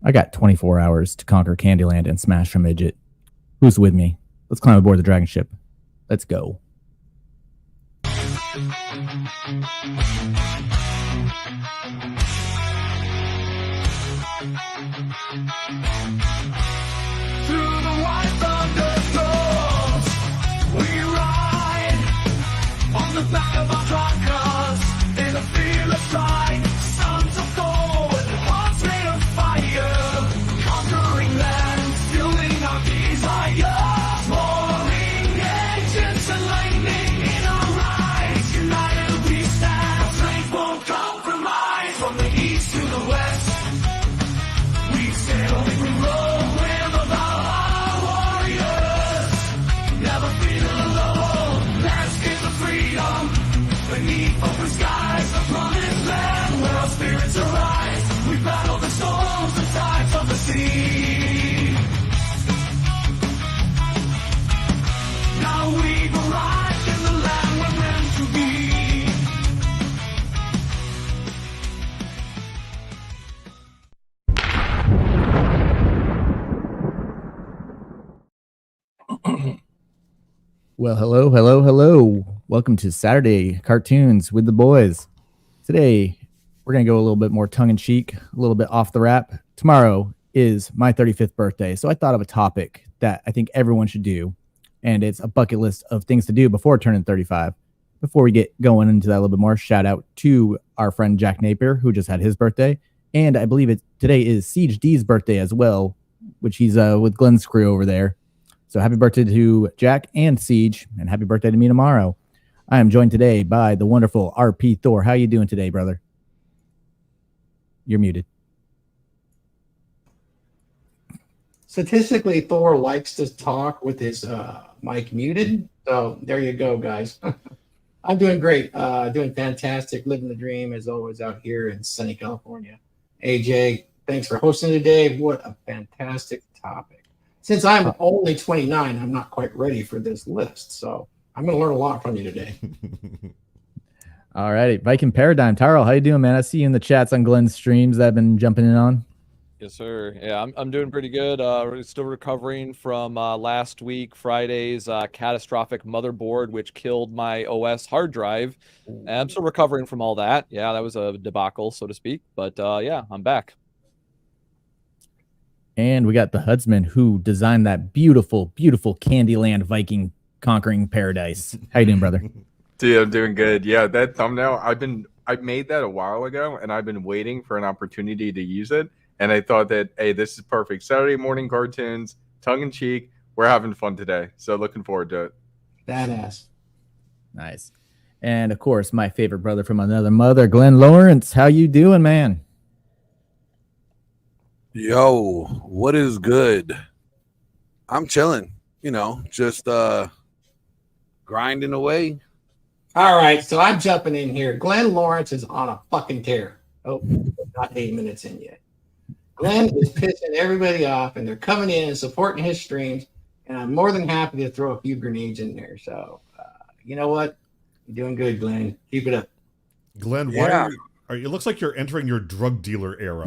I got 24 hours to conquer Candyland and smash a midget. Who's with me? Let's climb aboard the dragon ship. Let's go. Through the white thunderstorms, we ride on the back of our truckers in a fearless stride. Sons of gold, hearts made of fire, conquering land, fueling our desire. Roaring engines and lightning in our eyes, united we stand. Our strength won't compromise. From the east to the west, we sail, we roll. Beneath open skies, the promised land where our spirits arise. We battle the storms and tides of the sea. Now we've arrived in the land we're meant to be. Well, hello. Welcome to Saturday Cartoons with the Boys. Today, we're going to go a little bit more tongue-in-cheek, a little bit off the wrap. Tomorrow is my 35th birthday, so I thought of a topic that I think everyone should do, and it's a bucket list of things to do before turning 35. Before we get going into that a little bit more, shout out to our friend Jack Napier, who just had his birthday, and I believe today is Siege D's birthday as well, which he's with Glenn's crew over there. So happy birthday to Jack and Siege, and happy birthday to me tomorrow. I am joined today by the wonderful RP Thor. How you doing today, brother? You're muted. Statistically, Thor likes to talk with his mic muted. So there you go, guys. I'm doing great. Doing fantastic. Living the dream as always out here in sunny California. AJ, thanks for hosting today. What a fantastic topic. Since I'm only 29, I'm not quite ready for this list. So I'm going to learn a lot from you today. All righty. Viking Paradigm. Tyrell, how you doing, man? I see you in the chats on Glenn's streams that I've been jumping in on. Yes, sir. Yeah, I'm doing pretty good. Still recovering from last week, Friday's catastrophic motherboard, which killed my OS hard drive. And I'm still recovering from all that. Yeah, that was a debacle, so to speak. But yeah, I'm back. And we got the Hudsman who designed that beautiful, beautiful Candyland Viking conquering paradise. How you doing, brother? Dude, I'm doing good. Yeah, that thumbnail, I made that a while ago, and I've been waiting for an opportunity to use it. And I thought that, hey, this is perfect. Saturday morning cartoons, tongue-in-cheek. We're having fun today. So looking forward to it. Badass. Nice. And, of course, my favorite brother from another mother, Glenn Lawrence. How you doing, man? Yo, what is good? I'm chilling, just grinding away. All right, so I'm jumping in here. Glenn Lawrence is on a fucking tear. Oh, not 8 minutes in yet. Glenn is pissing everybody off, and they're coming in and supporting his streams, and I'm more than happy to throw a few grenades in there. So, you know what? You're doing good, Glenn. Keep it up. Glenn, why it looks like you're entering your drug dealer era.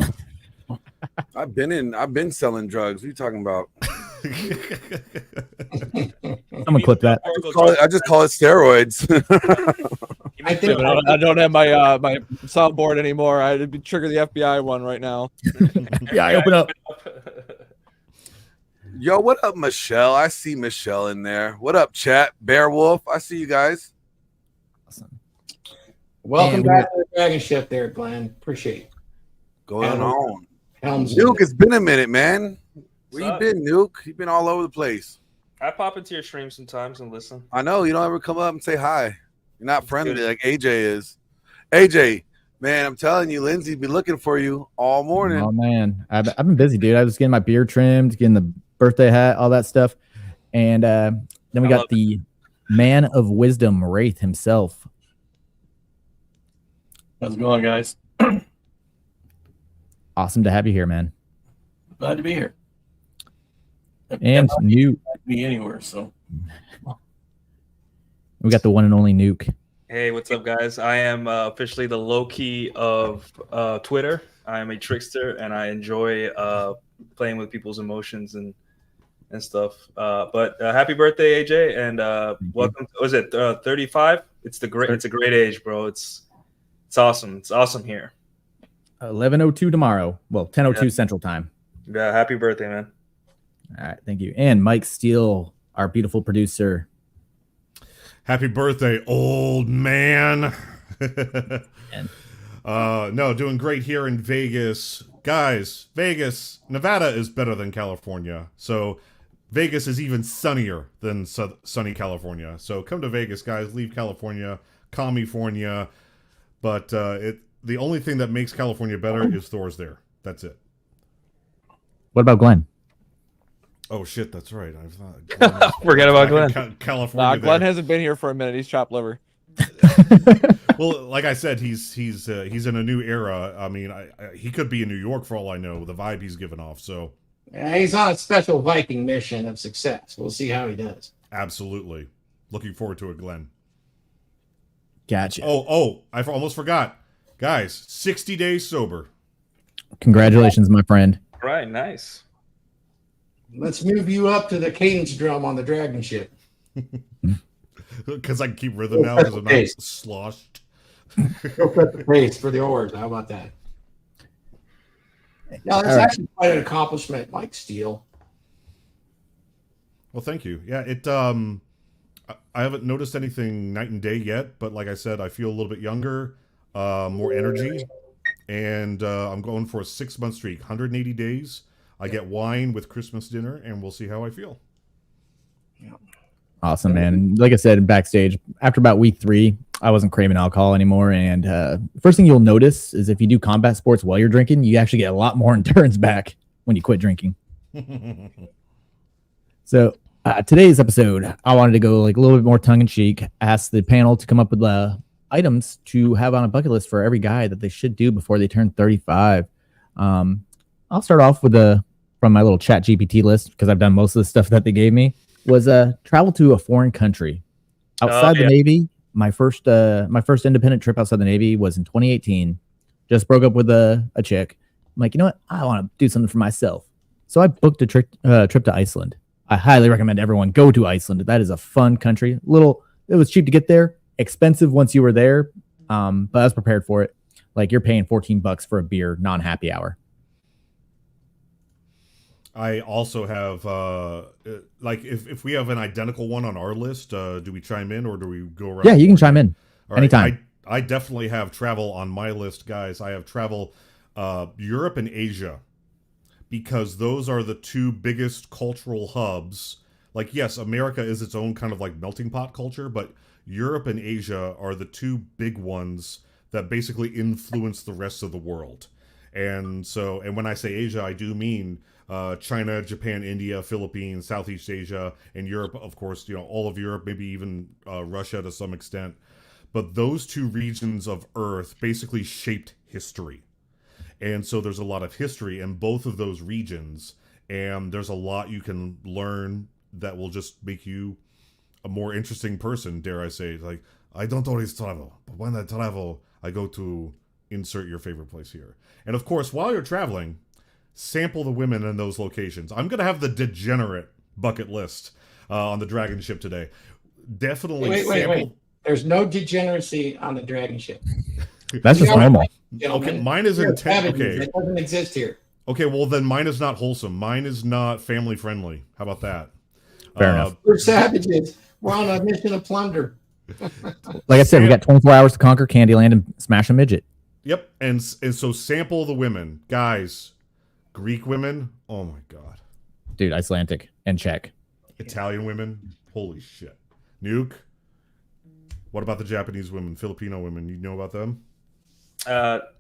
I've been selling drugs. What are you talking about? Someone clip that. I just call it steroids. I don't have my my soundboard anymore. I'd trigger the FBI one right now. Yeah, open up. Yo, what up, Michelle? I see Michelle in there. What up, chat? Bearwolf, I see you guys. Awesome. Welcome back to the DragonShip there, Glenn. Appreciate it. Going on. Helms. Nuke, it's been a minute, man. Where you been, Nuke? You've been all over the place. I pop into your stream sometimes and listen. I know. You don't ever come up and say hi. You're not friendly like AJ is. AJ, man, I'm telling you, Lindsay be looking for you all morning. Oh, man. I've been busy, dude. I was getting my beard trimmed, getting the birthday hat, all that stuff. And then we got the man of wisdom, Wraith himself. How's it going, guys? Awesome to have you here, man. Glad to be here. And Nuke. Be anywhere, so. We got the one and only Nuke. Hey, what's up, guys? I am officially the low-key of Twitter. I am a trickster, and I enjoy playing with people's emotions and stuff. But happy birthday, AJ, and welcome. Was it 35? It's a great age, bro. It's awesome. It's awesome here. 11:02 tomorrow. Well, 10:02 Central Time. Yeah, happy birthday, man. All right, thank you. And Mike Steele, our beautiful producer. Happy birthday, old man. No, doing great here in Vegas. Guys, Vegas, Nevada is better than California. So Vegas is even sunnier than sunny California. So come to Vegas, guys. Leave California, California. But the only thing that makes California better is Thor's there. That's it. What about Glenn? Oh shit, that's right. I thought Forget about Glenn. California. Glenn hasn't been here for a minute. He's chopped liver. Well, like I said, he's in a new era. I mean, he could be in New York for all I know. The vibe he's giving off. So he's on a special Viking mission of success. We'll see how he does. Absolutely, looking forward to it, Glenn. Gotcha. Oh, I almost forgot, guys. 60 days sober. Congratulations, my friend. Right, nice. Let's move you up to the cadence drum on the DragonShip. Because I can keep rhythm now because I'm not sloshed. Go cut the pace for the oars. How about that? No, that's actually quite an accomplishment, Mike Steele. Well, thank you. Yeah, I haven't noticed anything night and day yet, but like I said, I feel a little bit younger, more energy, and I'm going for a 6-month streak, 180 days. I get wine with Christmas dinner, and we'll see how I feel. Awesome, man. Like I said, backstage, after about week 3, I wasn't craving alcohol anymore. And first thing you'll notice is if you do combat sports while you're drinking, you actually get a lot more endurance back when you quit drinking. So today's episode, I wanted to go like a little bit more tongue-in-cheek, ask the panel to come up with items to have on a bucket list for every guy that they should do before they turn 35. I'll start off with from my little chat GPT list, because I've done most of the stuff that they gave me, was travel to a foreign country. Outside the Navy, my first independent trip outside the Navy was in 2018. Just broke up with a chick. I'm like, you know what? I want to do something for myself. So I booked a trip to Iceland. I highly recommend everyone go to Iceland. That is a fun country. It was cheap to get there, expensive once you were there, but I was prepared for it. Like you're paying $14 for a beer, non-happy hour. I also have, like, if we have an identical one on our list, do we chime in or do we go around? Yeah, you can chime in anytime. I definitely have travel on my list, guys. I have travel Europe and Asia, because those are the two biggest cultural hubs. Like, yes, America is its own kind of like melting pot culture, but Europe and Asia are the two big ones that basically influence the rest of the world. And when I say Asia, I do mean China, Japan, India, Philippines, Southeast Asia, and Europe, of course, all of Europe, maybe even Russia to some extent. But those two regions of Earth basically shaped history. And so there's a lot of history in both of those regions, and there's a lot you can learn that will just make you a more interesting person, dare I say. Like, I don't always travel, but when I travel, I go to insert your favorite place here. And of course, while you're traveling, sample the women in those locations. I'm going to have the degenerate bucket list on the DragonShip today. Definitely wait. There's no degeneracy on the DragonShip. That's just normal. Okay, mine is intense. Okay. It doesn't exist here. Okay, well then mine is not wholesome. Mine is not family friendly. How about that? Fair enough. We're savages. We're on a mission of plunder. Like I said, we got 24 hours to conquer Candyland and smash a midget. Yep, and so sample the women. Guys, Greek women, oh my god. Dude, Icelandic and Czech. Italian women, holy shit. Nuke, what about the Japanese women, Filipino women? You know about them?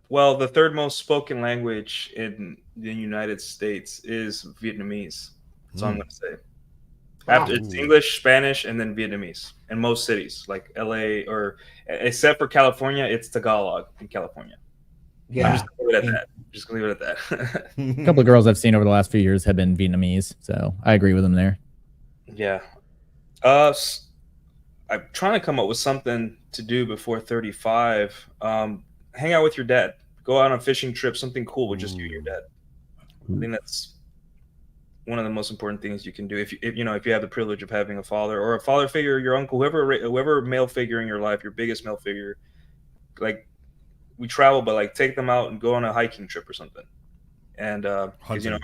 Well, the third most spoken language in the United States is Vietnamese. That's all I'm going to say. After it's English, Spanish, and then Vietnamese in most cities, like LA, or except for California, it's Tagalog in California. Yeah, I'm just gonna leave it at that. Just gonna leave it at that. A couple of girls I've seen over the last few years have been Vietnamese, so I agree with them there. Yeah. I'm trying to come up with something to do before 35. Hang out with your dad. go on a fishing trip, something cool with just you and your dad. I think that's one of the most important things you can do if you know if you have the privilege of having a father or a father figure, your uncle, whoever male figure in your life, your biggest male figure. Like we travel, but like take them out and go on a hiking trip or something. And because you know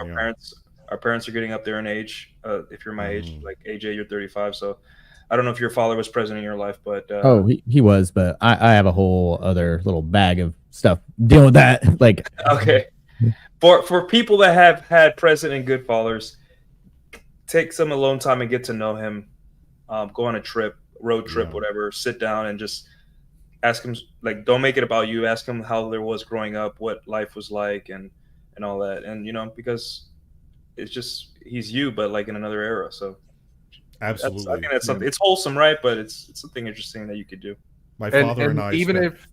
our parents are getting up there in age. If you're my age, like AJ, you're 35, so I don't know if your father was present in your life, but he was, but I have a whole other little bag of stuff dealing with that. Like okay. For people that have had present and good fathers, take some alone time and get to know him. Go on a trip, road trip, whatever. Sit down and just ask him. Like, don't make it about you. Ask him how there was growing up, what life was like, and all that. And you know, because it's just he's you, but like in another era. So absolutely, I think that's something. It's wholesome, right? But it's something interesting that you could do. My father and I even if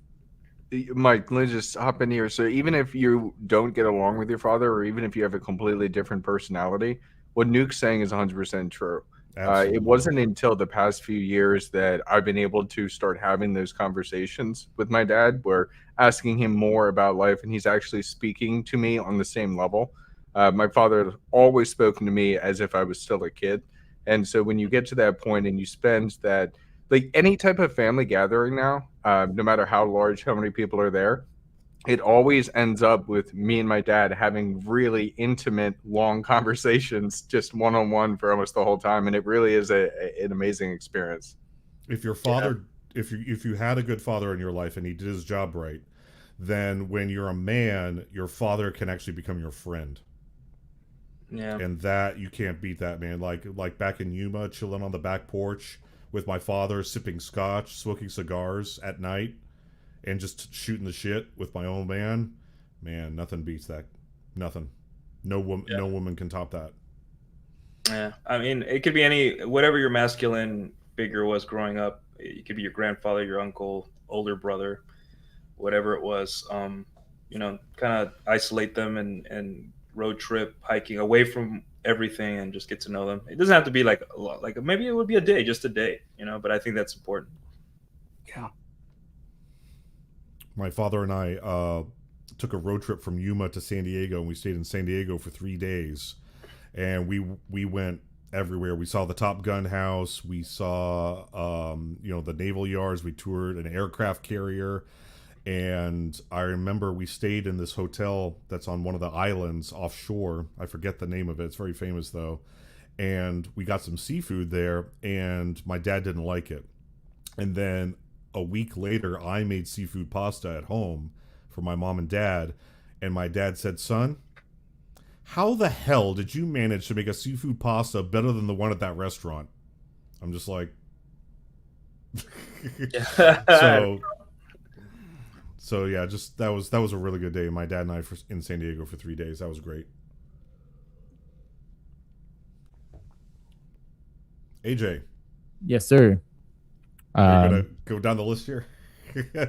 Mike, let me just hop in here. So even if you don't get along with your father, or even if you have a completely different personality, what Nuke's saying is 100% true. It wasn't until the past few years that I've been able to start having those conversations with my dad, where asking him more about life, and he's actually speaking to me on the same level. My father had always spoken to me as if I was still a kid. And so when you get to that point and you spend that, like any type of family gathering now, no matter how large, how many people are there, it always ends up with me and my dad having really intimate, long conversations, just one-on-one for almost the whole time. And it really is an amazing experience. If your father, if you had a good father in your life and he did his job right, then when you're a man, your father can actually become your friend. Yeah. And that, you can't beat that, man. Like back in Yuma, chilling on the back porch with my father, sipping scotch, smoking cigars at night, and just shooting the shit with my old man. Man, nothing beats that. Nothing. No woman can top that. Yeah, I mean, it could be whatever your masculine figure was growing up. It could be your grandfather, your uncle, older brother, whatever it was. You know, kind of isolate them and road trip, hiking away from everything, and just get to know them. It doesn't have to be like a lot. Like maybe it would be a day, just a day, you know. But I think that's important. Yeah. My father and I took a road trip from Yuma to San Diego, and we stayed in San Diego for 3 days. And we went everywhere. We saw the Top Gun house. We saw the naval yards. We toured an aircraft carrier. And I remember we stayed in this hotel that's on one of the islands offshore. I forget the name of it. It's very famous, though. And we got some seafood there, and my dad didn't like it. And then a week later, I made seafood pasta at home for my mom and dad. And my dad said, "Son, how the hell did you manage to make a seafood pasta better than the one at that restaurant?" I'm just like... So yeah, just that was a really good day. My dad and I in San Diego for 3 days. That was great. AJ. Yes, sir. You're gonna go down the list here.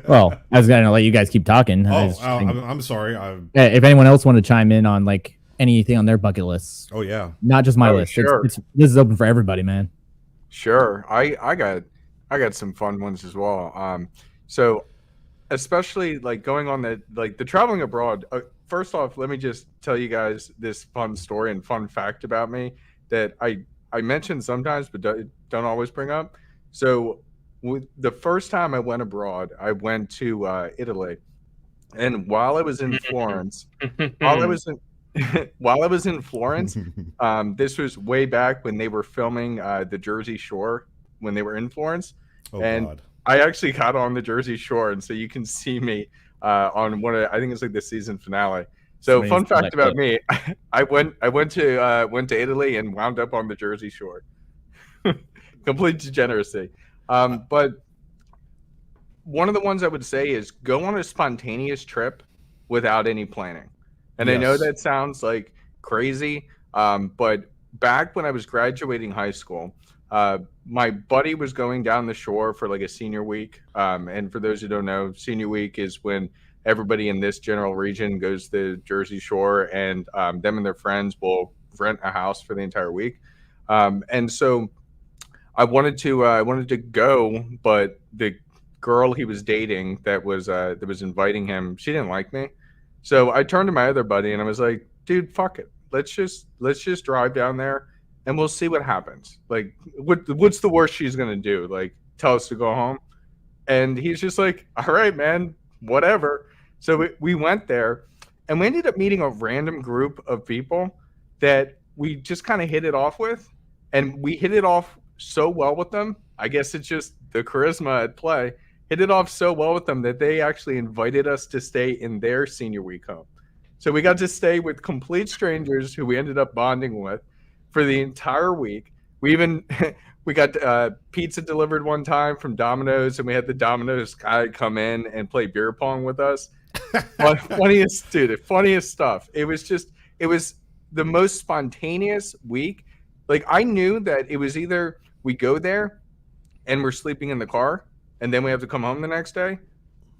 Well, I was gonna let you guys keep talking. I'm sorry. If anyone else wanted to chime in on like anything on their bucket lists. Oh yeah. Not just my list. Sure. This is open for everybody, man. Sure. I got some fun ones as well. So especially like going on the traveling abroad. First off, let me just tell you guys this fun story and fun fact about me that I mention sometimes, but don't always bring up. So the first time I went abroad, I went to Italy, and while I was in Florence, while I was in Florence, this was way back when they were filming the Jersey Shore when they were in Florence, God. I actually got on the Jersey Shore, and so you can see me on I think it's like the season finale. So fun fact about me, I went to Italy and wound up on the Jersey Shore. Complete degeneracy. But one of the ones I would say is go on a spontaneous trip without any planning. And yes. I know that sounds like crazy, but back when I was graduating high school, my buddy was going down the shore for like a senior week. And for those who don't know, senior week is when everybody in this general region goes to the Jersey Shore, and them and their friends will rent a house for the entire week. And so I wanted to go, but the girl he was dating that was inviting him, she didn't like me. So I turned to my other buddy and I was like, dude, fuck it. Let's just drive down there and we'll see what happens. Like, what's the worst she's gonna do? Like, tell us to go home? And he's just like, all right, man, whatever. So we went there and we ended up meeting a random group of people that we just kind of hit it off with. And we hit it off so well with them. I guess it's just the charisma at play. Hit it off so well with them that they actually invited us to stay in their senior week home. So we got to stay with complete strangers who we ended up bonding with for the entire week. We even we got pizza delivered one time from Domino's, and we had the Domino's guy come in and play beer pong with us. Funniest stuff. It was the most spontaneous week. Like, I knew that it was either we go there and we're sleeping in the car and then we have to come home the next day,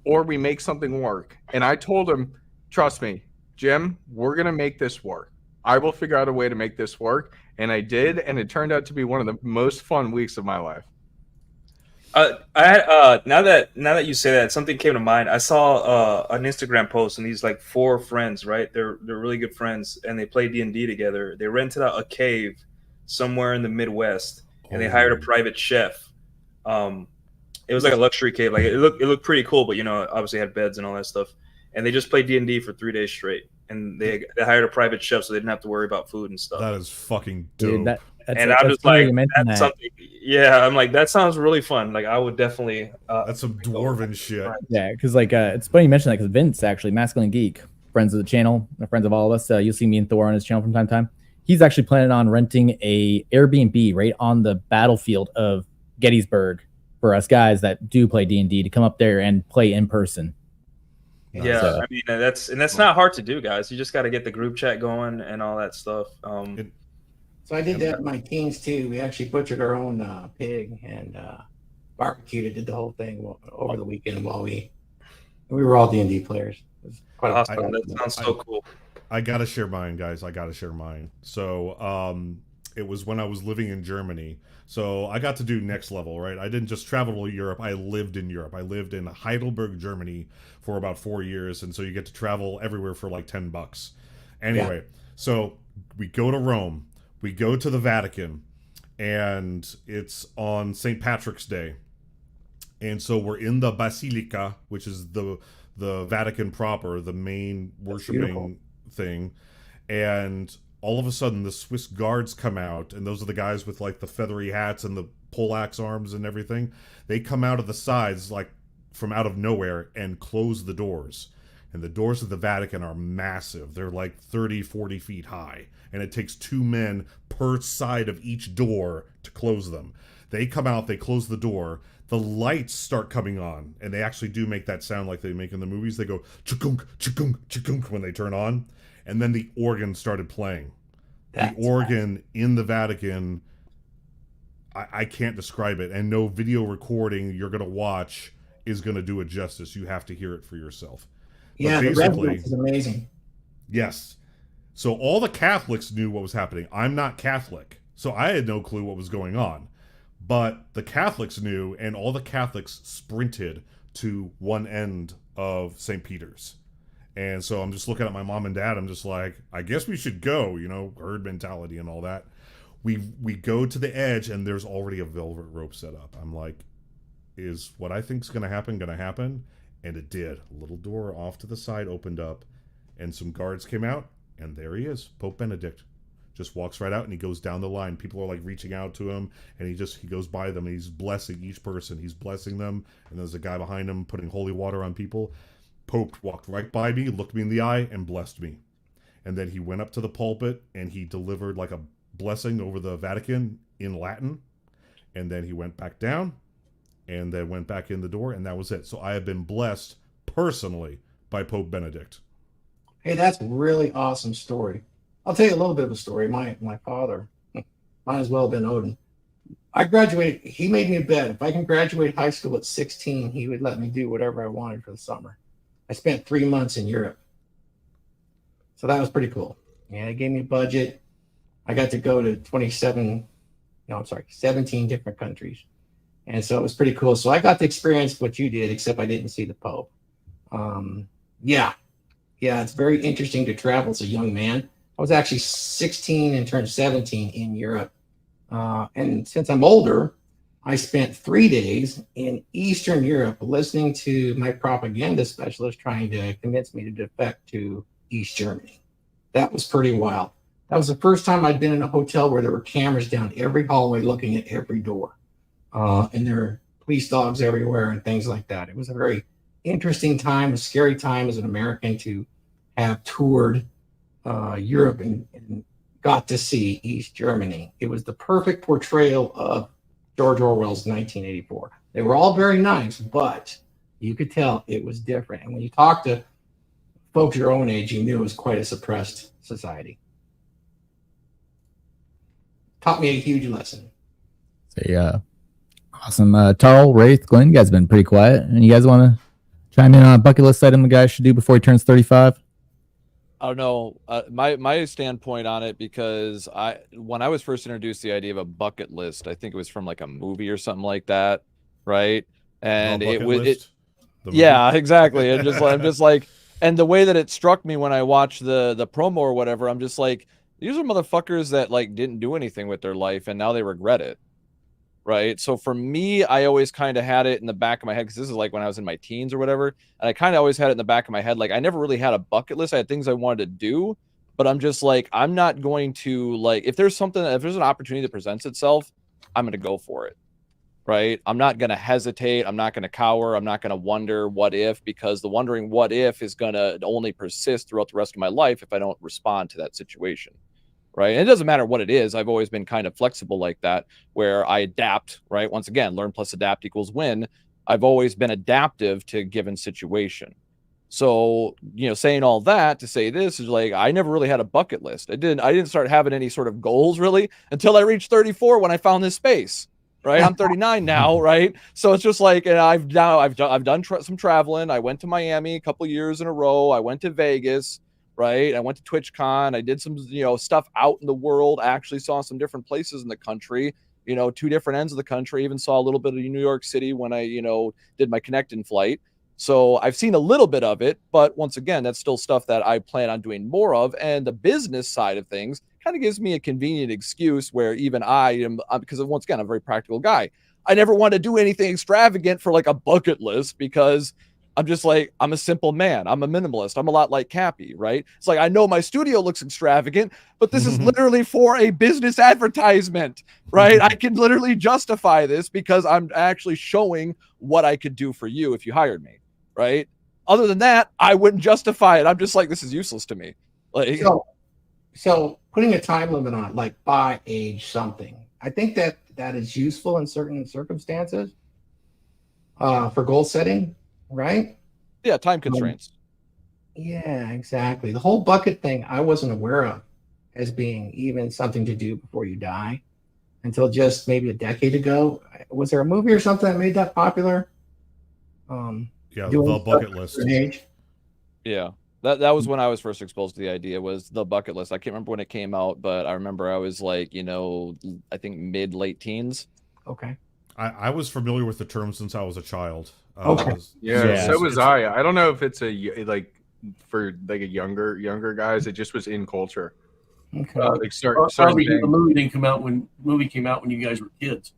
or we make something work. And I told him, trust me, Jim, we're going to make this work. I will figure out a way to make this work. And I did. And it turned out to be one of the most fun weeks of my life. Now that you say that, something came to mind. I saw an Instagram post, and these like 4 friends, right? They're really good friends, and they play D&D together. They rented out a cave somewhere in the Midwest, and they hired a private chef. It was like a luxury cave. Like it looked pretty cool, but obviously had beds and all that stuff. And they just played D&D for 3 days straight. And they hired a private chef, so they didn't have to worry about food and stuff. That is fucking dope. Dude, I'm just like, that's something. Yeah, I'm like, that sounds really fun. Like, I would definitely. That's some dwarven shit. Yeah, because it's funny you mention that, because Vince, actually, Masculine Geek, friends of the channel, friends of all of us, you'll see me and Thor on his channel from time to time. He's actually planning on renting a Airbnb right on the battlefield of Gettysburg for us guys that do play D&D to come up there and play in person. Yeah, so, I mean, that's not hard to do, guys. You just got to get the group chat going and all that stuff. So I did that with my teens too. We actually butchered our own pig and barbecued it. Did the whole thing over the weekend while we were all D&D players. It was quite awesome. That sounds so cool. I gotta share mine, guys. I gotta share mine. So it was when I was living in Germany. So I got to do next level, right? I didn't just travel to Europe. I lived in Europe. I lived in Heidelberg, Germany for about 4 years. And so you get to travel everywhere for like $10. Anyway, So we go to Rome. We go to the Vatican. And it's on St. Patrick's Day. And so we're in the Basilica, which is the Vatican proper, the main worshiping thing. And all of a sudden, the Swiss guards come out, and those are the guys with like the feathery hats and the poleaxe arms and everything. They come out of the sides, like from out of nowhere, and close the doors. And the doors of the Vatican are massive. They're like 30, 40 feet high. And it takes 2 men per side of each door to close them. They come out, they close the door. The lights start coming on, and they actually do make that sound like they make in the movies. They go chukunk, chukunk, chukunk when they turn on. And then the organ started playing. The organ in the Vatican, I can't describe it. And no video recording you're going to watch is going to do it justice. You have to hear it for yourself. Yeah, the resonance is amazing. Yes. So all the Catholics knew what was happening. I'm not Catholic, so I had no clue what was going on. But the Catholics knew, and all the Catholics sprinted to one end of St. Peter's. And so I'm just looking at my mom and dad. I'm just like, I guess we should go, herd mentality and all that. We go to the edge, and there's already a velvet rope set up. I'm like, is what I think's going to happen? And it did. A little door off to the side opened up, and some guards came out, and there he is, Pope Benedict. Just walks right out, and he goes down the line. People are like reaching out to him, and he goes by them, and he's blessing each person. He's blessing them, and there's a guy behind him putting holy water on people. Pope walked right by me, looked me in the eye, and blessed me. And then he went up to the pulpit, and he delivered like a blessing over the Vatican in Latin. And then he went back down, and then went back in the door, and that was it. So I have been blessed personally by Pope Benedict. Hey, that's a really awesome story. I'll tell you a little bit of a story. My father, might as well have been Odin. I graduated. He made me a bet. If I can graduate high school at 16, he would let me do whatever I wanted for the summer. I spent 3 months in Europe. So that was pretty cool. Yeah, they gave me a budget. I got to go to 17 different countries. And so it was pretty cool. So I got to experience what you did, except I didn't see the Pope. Yeah. Yeah, it's very interesting to travel as a young man. I was actually 16 and turned 17 in Europe. And since I'm older, I spent 3 days in Eastern Europe listening to my propaganda specialist trying to convince me to defect to East Germany. That was pretty wild. That was the first time I'd been in a hotel where there were cameras down every hallway looking at every door. And there were police dogs everywhere and things like that. It was a very interesting time, a scary time as an American to have toured Europe and got to see East Germany. It was the perfect portrayal of George Orwell's 1984. They were all very nice, but you could tell it was different. And when you talk to folks your own age, you knew it was quite a suppressed society. Taught me a huge lesson. So, awesome. Tarl, Wraith, Glenn, you guys have been pretty quiet. And you guys want to chime in on a bucket list item the guy should do before he turns 35? I don't know. My standpoint on it, because when I was first introduced to the idea of a bucket list, I think it was from like a movie or something like that, right? And yeah, exactly. And I'm just like, and the way that it struck me when I watched the promo or whatever, I'm just like, these are motherfuckers that like didn't do anything with their life and now they regret it. Right. So for me, I always kind of had it in the back of my head, because this is like when I was in my teens or whatever. And I kind of always had it in the back of my head. Like, I never really had a bucket list. I had things I wanted to do, but I'm just like, I'm not going to, like, if there's an opportunity that presents itself, I'm going to go for it. Right. I'm not going to hesitate. I'm not going to cower. I'm not going to wonder what if, because the wondering what if is going to only persist throughout the rest of my life if I don't respond to that situation. Right. And it doesn't matter what it is. I've always been kind of flexible like that, where I adapt. Right. Once again, learn plus adapt equals win. I've always been adaptive to a given situation. So, saying all that to say this is like, I never really had a bucket list. I didn't start having any sort of goals really until I reached 34 when I found this space. Right. I'm 39 now. Right. So it's just like, and I've done some traveling. I went to Miami a couple years in a row. I went to Vegas. Right. I went to TwitchCon. I did some, stuff out in the world. I actually saw some different places in the country, 2 different ends of the country. Even saw a little bit of New York City when I, did my connecting flight. So I've seen a little bit of it. But once again, that's still stuff that I plan on doing more of. And the business side of things kind of gives me a convenient excuse where even I am, because once again, I'm a very practical guy. I never want to do anything extravagant for like a bucket list, because I'm just like, I'm a simple man. I'm a minimalist. I'm a lot like Cappy, right? It's like, I know my studio looks extravagant, but this is literally for a business advertisement, right? I can literally justify this because I'm actually showing what I could do for you if you hired me, right? Other than that, I wouldn't justify it. I'm just like, this is useless to me. Like, so putting a time limit on it, like by age something, I think that is useful in certain circumstances for goal setting. Right? Yeah, time constraints. Yeah, exactly. The whole bucket thing I wasn't aware of as being even something to do before you die until just maybe a decade ago. Was there a movie or something that made that popular? Yeah, The Bucket List. Yeah. That was when I was first exposed to the idea, was The Bucket List. I can't remember when it came out, but I remember I was like, I think late teens. Okay. I was familiar with the term since I was a child. Okay. So was I. I don't know if it's for like a younger guys. It just was in culture. Okay. Like Probably the movie didn't come out when you guys were kids.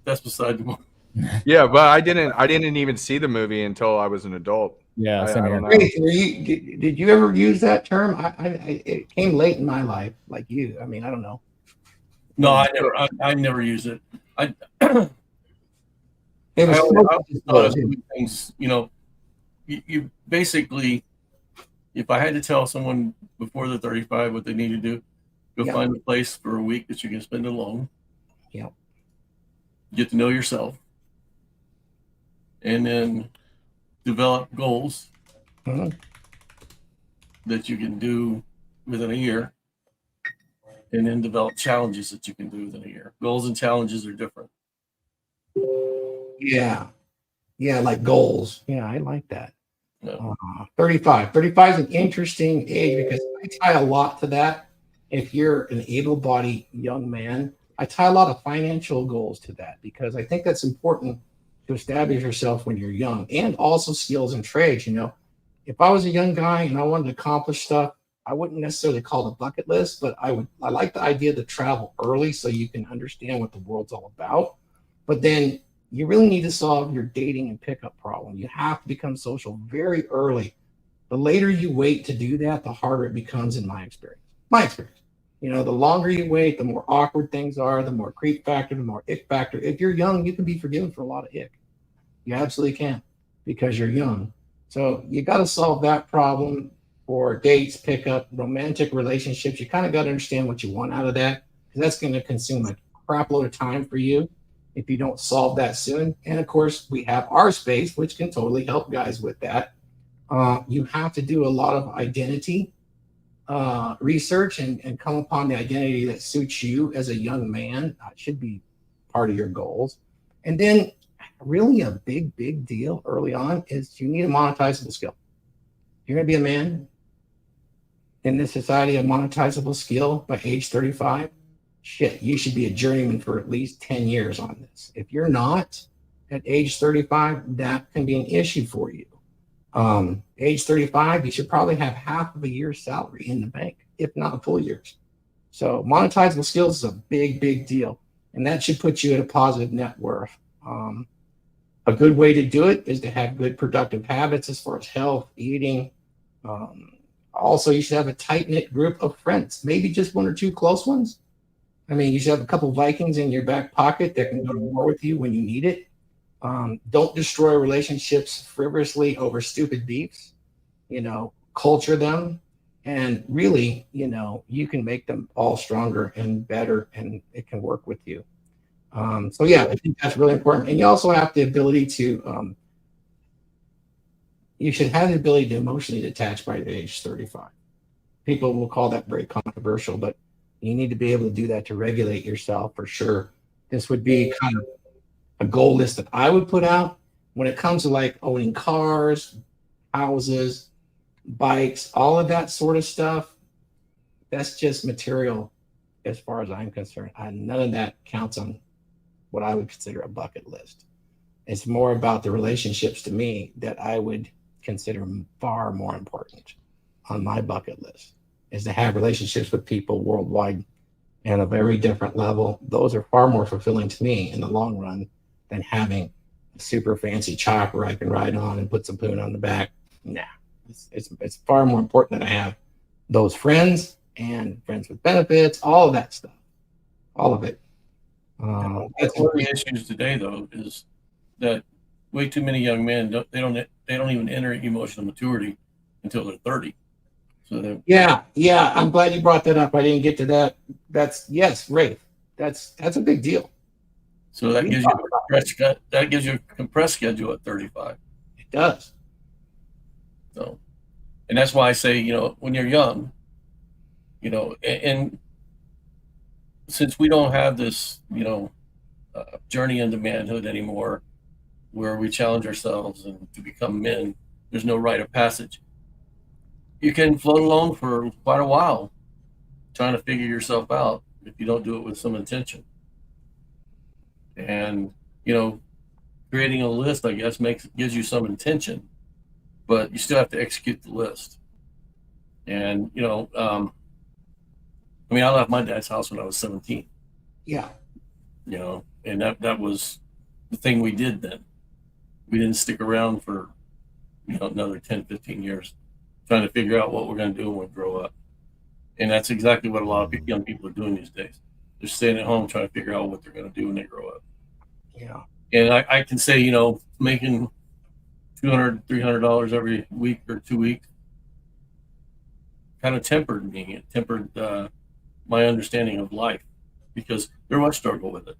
That's beside the point. Yeah, but I didn't even see the movie until I was an adult. Yeah, I don't know. Did you ever use that term? It came late in my life, like you. I mean, I don't know. No, I never use it. I It was always thought of things, you basically, if I had to tell someone before they're 35 what they need to do, go find a place for a week that you can spend alone. Yeah. Get to know yourself. And then develop goals that you can do within a year. And then develop challenges that you can do within a year. Goals and challenges are different. Yeah, like goals. Yeah, I like that. No. 35 is an interesting age because I tie a lot to that. If you're an able-bodied young man, I tie a lot of financial goals to that because I think that's important to establish yourself when you're young, and also skills and trades. if I was a young guy and I wanted to accomplish stuff, I wouldn't necessarily call it a bucket list, but I like the idea to travel early so you can understand what the world's all about. But then you really need to solve your dating and pickup problem. You have to become social very early. The later you wait to do that, the harder it becomes in my experience. My experience. The longer you wait, the more awkward things are, the more creep factor, the more ick factor. If you're young, you can be forgiven for a lot of ick. You absolutely can because you're young. So you got to solve that problem for dates, pickup, romantic relationships. You kind of got to understand what you want out of that because that's going to consume a crap load of time for you if you don't solve that soon. And of course, we have our space, which can totally help guys with that. You have to do a lot of identity research and come upon the identity that suits you as a young man. Should be part of your goals. And then really a big deal early on is you need a monetizable skill. You're going to be a man in this society, a monetizable skill by age 35. Shit, you should be a journeyman for at least 10 years on this. If you're not at age 35, that can be an issue for you. Age 35, you should probably have half of a year's salary in the bank, if not a full year's. So monetizable skills is a big deal. And that should put you at a positive net worth. A good way to do it is to have good productive habits as far as health, eating. Also, you should have a tight-knit group of friends, maybe just one or two close ones. I mean, you should have a couple Vikings in your back pocket that can go to war with you when you need it. Don't destroy relationships frivolously over stupid beefs. Culture them. And really, you can make them all stronger and better, and it can work with you. So yeah, I think that's really important. And you also have the ability to, you should have the ability to emotionally detach by age 35. People will call that very controversial, but you need to be able to do that to regulate yourself for sure. This would be kind of a goal list that I would put out when it comes to like owning cars, houses, bikes, all of that sort of stuff. That's just material as far as I'm concerned. None of that counts on what I would consider a bucket list. It's more about the relationships to me that I would consider far more important on my bucket list, is to have relationships with people worldwide and a very different level. Those are far more fulfilling to me in the long run than having a super fancy chopper I can ride on and put some poon on the back. Nah, it's far more important that I have those friends and friends with benefits, all of that stuff, all of it. That's one of the issues today, though, is that way too many young men they don't even enter emotional maturity until they're 30. So yeah, I'm glad you brought that up. I didn't get to that. Yes, Rafe. That's a big deal. So that gives you a compressed schedule at 35. It does. So, and that's why I say, when you're young, and since we don't have this, journey into manhood anymore, where we challenge ourselves and to become men, there's no rite of passage. You can float along for quite a while trying to figure yourself out if you don't do it with some intention. And, creating a list, I guess, gives you some intention, but you still have to execute the list. And, I left my dad's house when I was 17. Yeah. And that was the thing we did then. We didn't stick around for, another 10, 15 years trying to figure out what we're going to do when we grow up. And that's exactly what a lot of young people are doing these days. They're staying at home trying to figure out what they're going to do when they grow up. Yeah. And I can say, making $200, $300 every week or 2 weeks kind of tempered me. It tempered my understanding of life because there was struggle with it.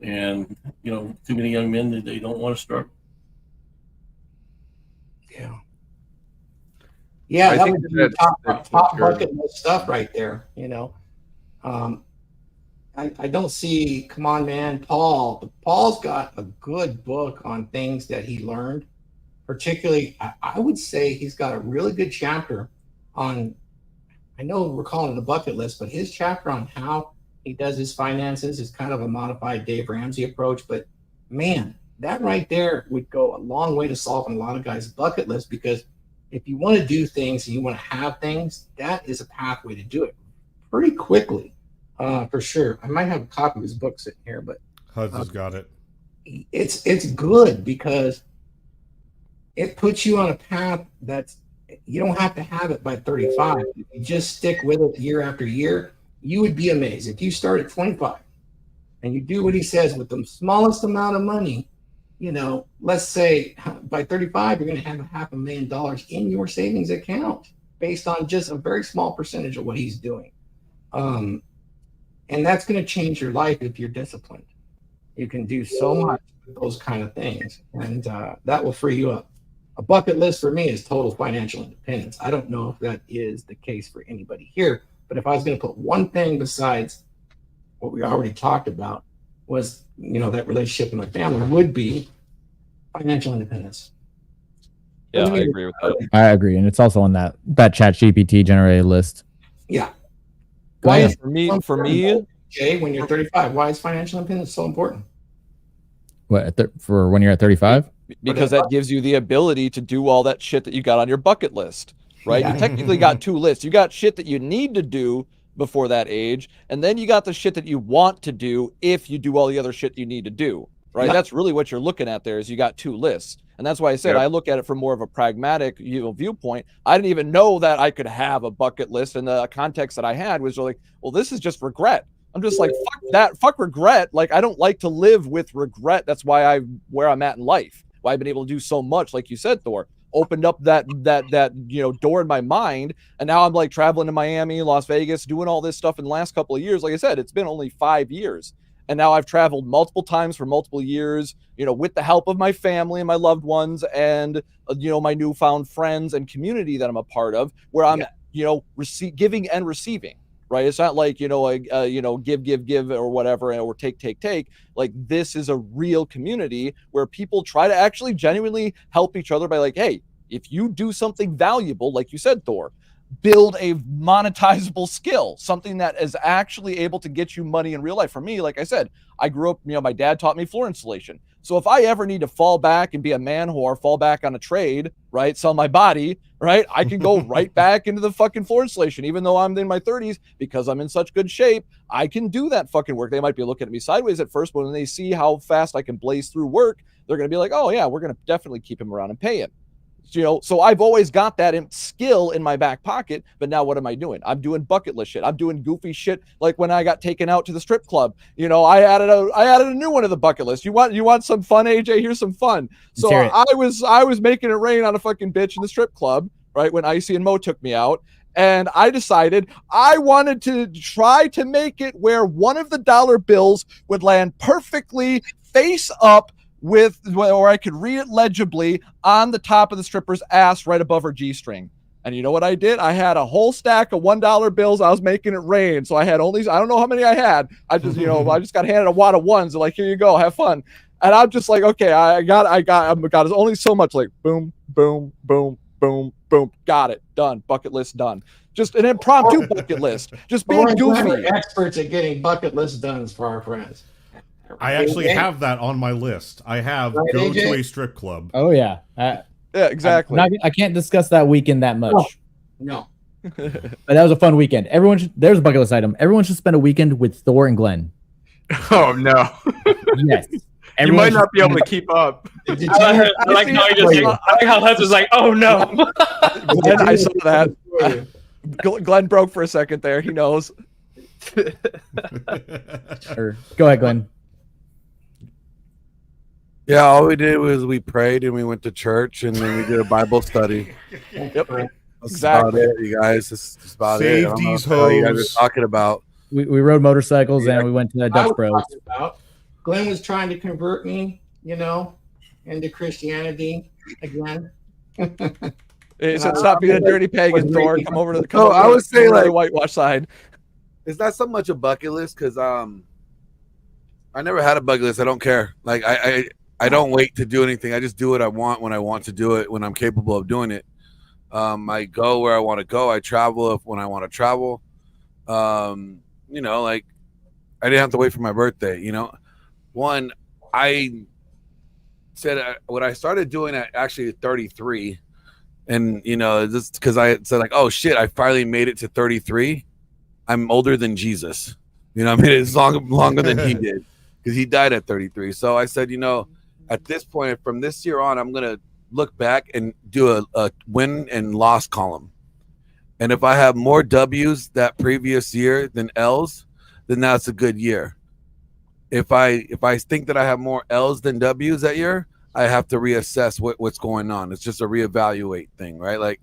And, too many young men, they don't want to struggle. Yeah. Yeah, I that think would be that's top good. bucket list stuff right there. I don't see, come on, man, Paul's got a good book on things that he learned. Particularly, I would say he's got a really good chapter on, I know we're calling it a bucket list, but his chapter on how he does his finances is kind of a modified Dave Ramsey approach. But man, that right there would go a long way to solving a lot of guys' bucket list, because if you want to do things and you want to have things, that is a pathway to do it pretty quickly, for sure. I might have a copy of his book sitting here, but Huds has got it. it's good because it puts you on a path that's, you don't have to have it by 35. If you just stick with it year after year, you would be amazed. If you start at 25 and you do what he says with the smallest amount of money, let's say by 35, you're going to have $500,000 in your savings account based on just a very small percentage of what he's doing. And that's going to change your life if you're disciplined. You can do so much with those kind of things, and that will free you up. A bucket list for me is total financial independence. I don't know if that is the case for anybody here, but if I was going to put one thing besides what we already talked about, was, that relationship with my family, would be financial independence. Yeah, I agree with that. I agree, and it's also on that Chat GPT generated list. Yeah. Why Why is is For me, Jay, when you're 35, why is financial independence so important? What for when you're at 35? because that gives you the ability to do all that shit that you got on your bucket list, right? Yeah. You technically got two lists. You got shit that you need to do before that age, and then you got the shit that you want to do if you do all the other shit you need to do, right? Yeah. That's really what you're looking at there, is you got two lists. And that's why I said I look at it from more of a pragmatic viewpoint. I didn't even know that I could have a bucket list, and the context that I had was like, well, this is just regret. I'm just like, fuck that, fuck regret. Like, I don't like to live with regret. That's why where I'm at in life. Why I've been able to do so much, like you said, Thor. Opened up that door in my mind, and now I'm like traveling to Miami, Las Vegas, doing all this stuff in the last couple of years. Like I said, it's been only 5 years, and now I've traveled multiple times for multiple years, with the help of my family and my loved ones, and my newfound friends and community that I'm a part of, where I'm giving and receiving. Right. It's not like, give, or whatever, or take. Like, this is a real community where people try to actually genuinely help each other by like, hey, if you do something valuable, like you said, Thor, build a monetizable skill, something that is actually able to get you money in real life. For me, like I said, I grew up, my dad taught me floor installation. So if I ever need to fall back and be a man whore, fall back on a trade, right, sell my body, right, I can go right back into the fucking floor installation, even though I'm in my 30s, because I'm in such good shape. I can do that fucking work. They might be looking at me sideways at first, but when they see how fast I can blaze through work, they're going to be like, oh yeah, we're going to definitely keep him around and pay him. So I've always got that skill in my back pocket, but now what am I doing? I'm doing bucket list shit. I'm doing goofy shit. Like when I got taken out to the strip club, I added a new one to the bucket list. You want some fun, AJ? Here's some fun. So I was making it rain on a fucking bitch in the strip club, right? When Icy and Mo took me out. And I decided I wanted to try to make it where one of the dollar bills would land perfectly face up, or I could read it legibly on the top of the stripper's ass right above her G-string. And you know what I did? I had a whole stack of $1 bills. I was making it rain. So I had I don't know how many I had. I just, I just got handed a wad of ones. They're like, here you go, have fun. And I'm just like, okay, I've got only so much, like boom, boom, boom, boom, boom. Got it. Done. Bucket list done. Just an impromptu bucket list. Just being goofy. We're experts at getting bucket list done for our friends. I actually have that on my list. I have go to a strip club. Oh yeah, yeah, exactly. I can't discuss that weekend that much. No. But that was a fun weekend. There's a bucket list item. Everyone should spend a weekend with Thor and Glenn. Oh no. Yes. You might not be able to keep up. I like how Huds was like, oh no. Glenn, I saw that. Glenn broke for a second there. He knows. Go ahead, Glenn. Yeah, all we did was we prayed and we went to church and then we did a Bible study. Yep. That's Exactly. about it, you guys. That's about it. I don't know Safety's what you guys hose. are talking about. We rode motorcycles and we went to Dutch Bros. Glenn was trying to convert me, into Christianity again. It's stop being a dirty pagan, Thor. Come over to the I would say like whitewash side. It's not so much a bucket list because I never had a bucket list. I don't care. Like I don't wait to do anything. I just do what I want when I want to do it, when I'm capable of doing it. I go where I want to go. I travel when I want to travel. Like I didn't have to wait for my birthday. One, I said what I started doing at actually 33, and just because I said like, oh shit, I finally made it to 33. I'm older than Jesus. I mean, it's longer than he did because he died at 33. So I said, at this point, from this year on, I'm gonna look back and do a win and loss column. And if I have more W's that previous year than L's, then that's a good year. If I think that I have more L's than W's that year, I have to reassess what's going on. It's just a reevaluate thing, right? Like,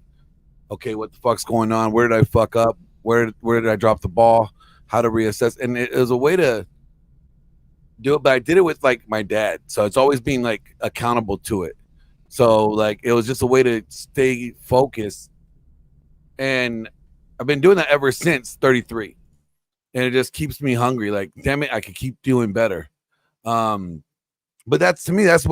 okay, what the fuck's going on? Where did I fuck up? Where did I drop the ball? How to reassess? And it was a way to do it, but I did it with like my dad. So it's always being like accountable to it. So like it was just a way to stay focused. And I've been doing that ever since 33. And it just keeps me hungry. Like, damn it, I could keep doing better. But that's, to me, that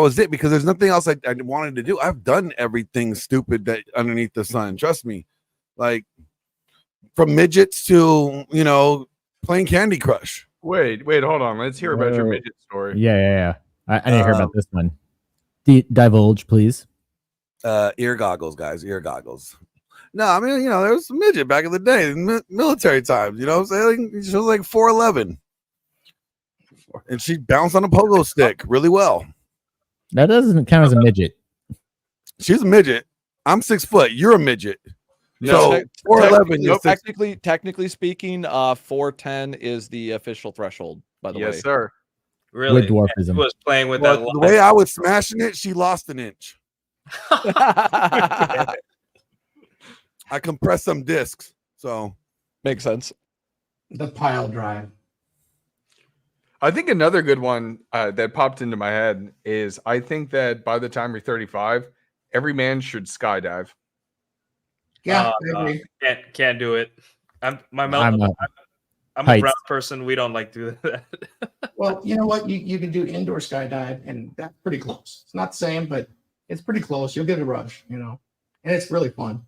was it, because there's nothing else I wanted to do. I've done everything stupid that underneath the sun. Trust me. Like, from midgets to, playing Candy Crush. Wait, hold on. Let's hear about your midget story. Yeah. I didn't hear about this one. Divulge, please. Ear goggles, guys. Ear goggles. No, I mean, there was a midget back in the day, in military times. You know what I'm saying? She was like 4'11", and she bounced on a pogo stick really well. That doesn't count as a midget. She's a midget. I'm 6 foot. You're a midget. No, So 4'11". Technically speaking, 4'10" is the official threshold. By the way, Yes, sir. Really? With dwarfism. He was playing with Well, that. the way I was smashing it, she lost an inch. I compressed some discs, so makes sense. The pile drive. I think another good one that popped into my head is I think that by the time you're 35, every man should skydive. Yeah, I agree. Can't do it. I'm a heights. brown person. We don't like do that. Well, you know what? You can do indoor skydive, and that's pretty close. It's not the same, but it's pretty close. You'll get a rush, and it's really fun.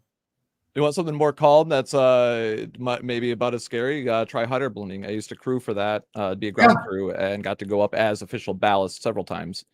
You want something more calm that's maybe about as scary? Try hot air ballooning. I used to crew for that, be a ground crew, and got to go up as official ballast several times.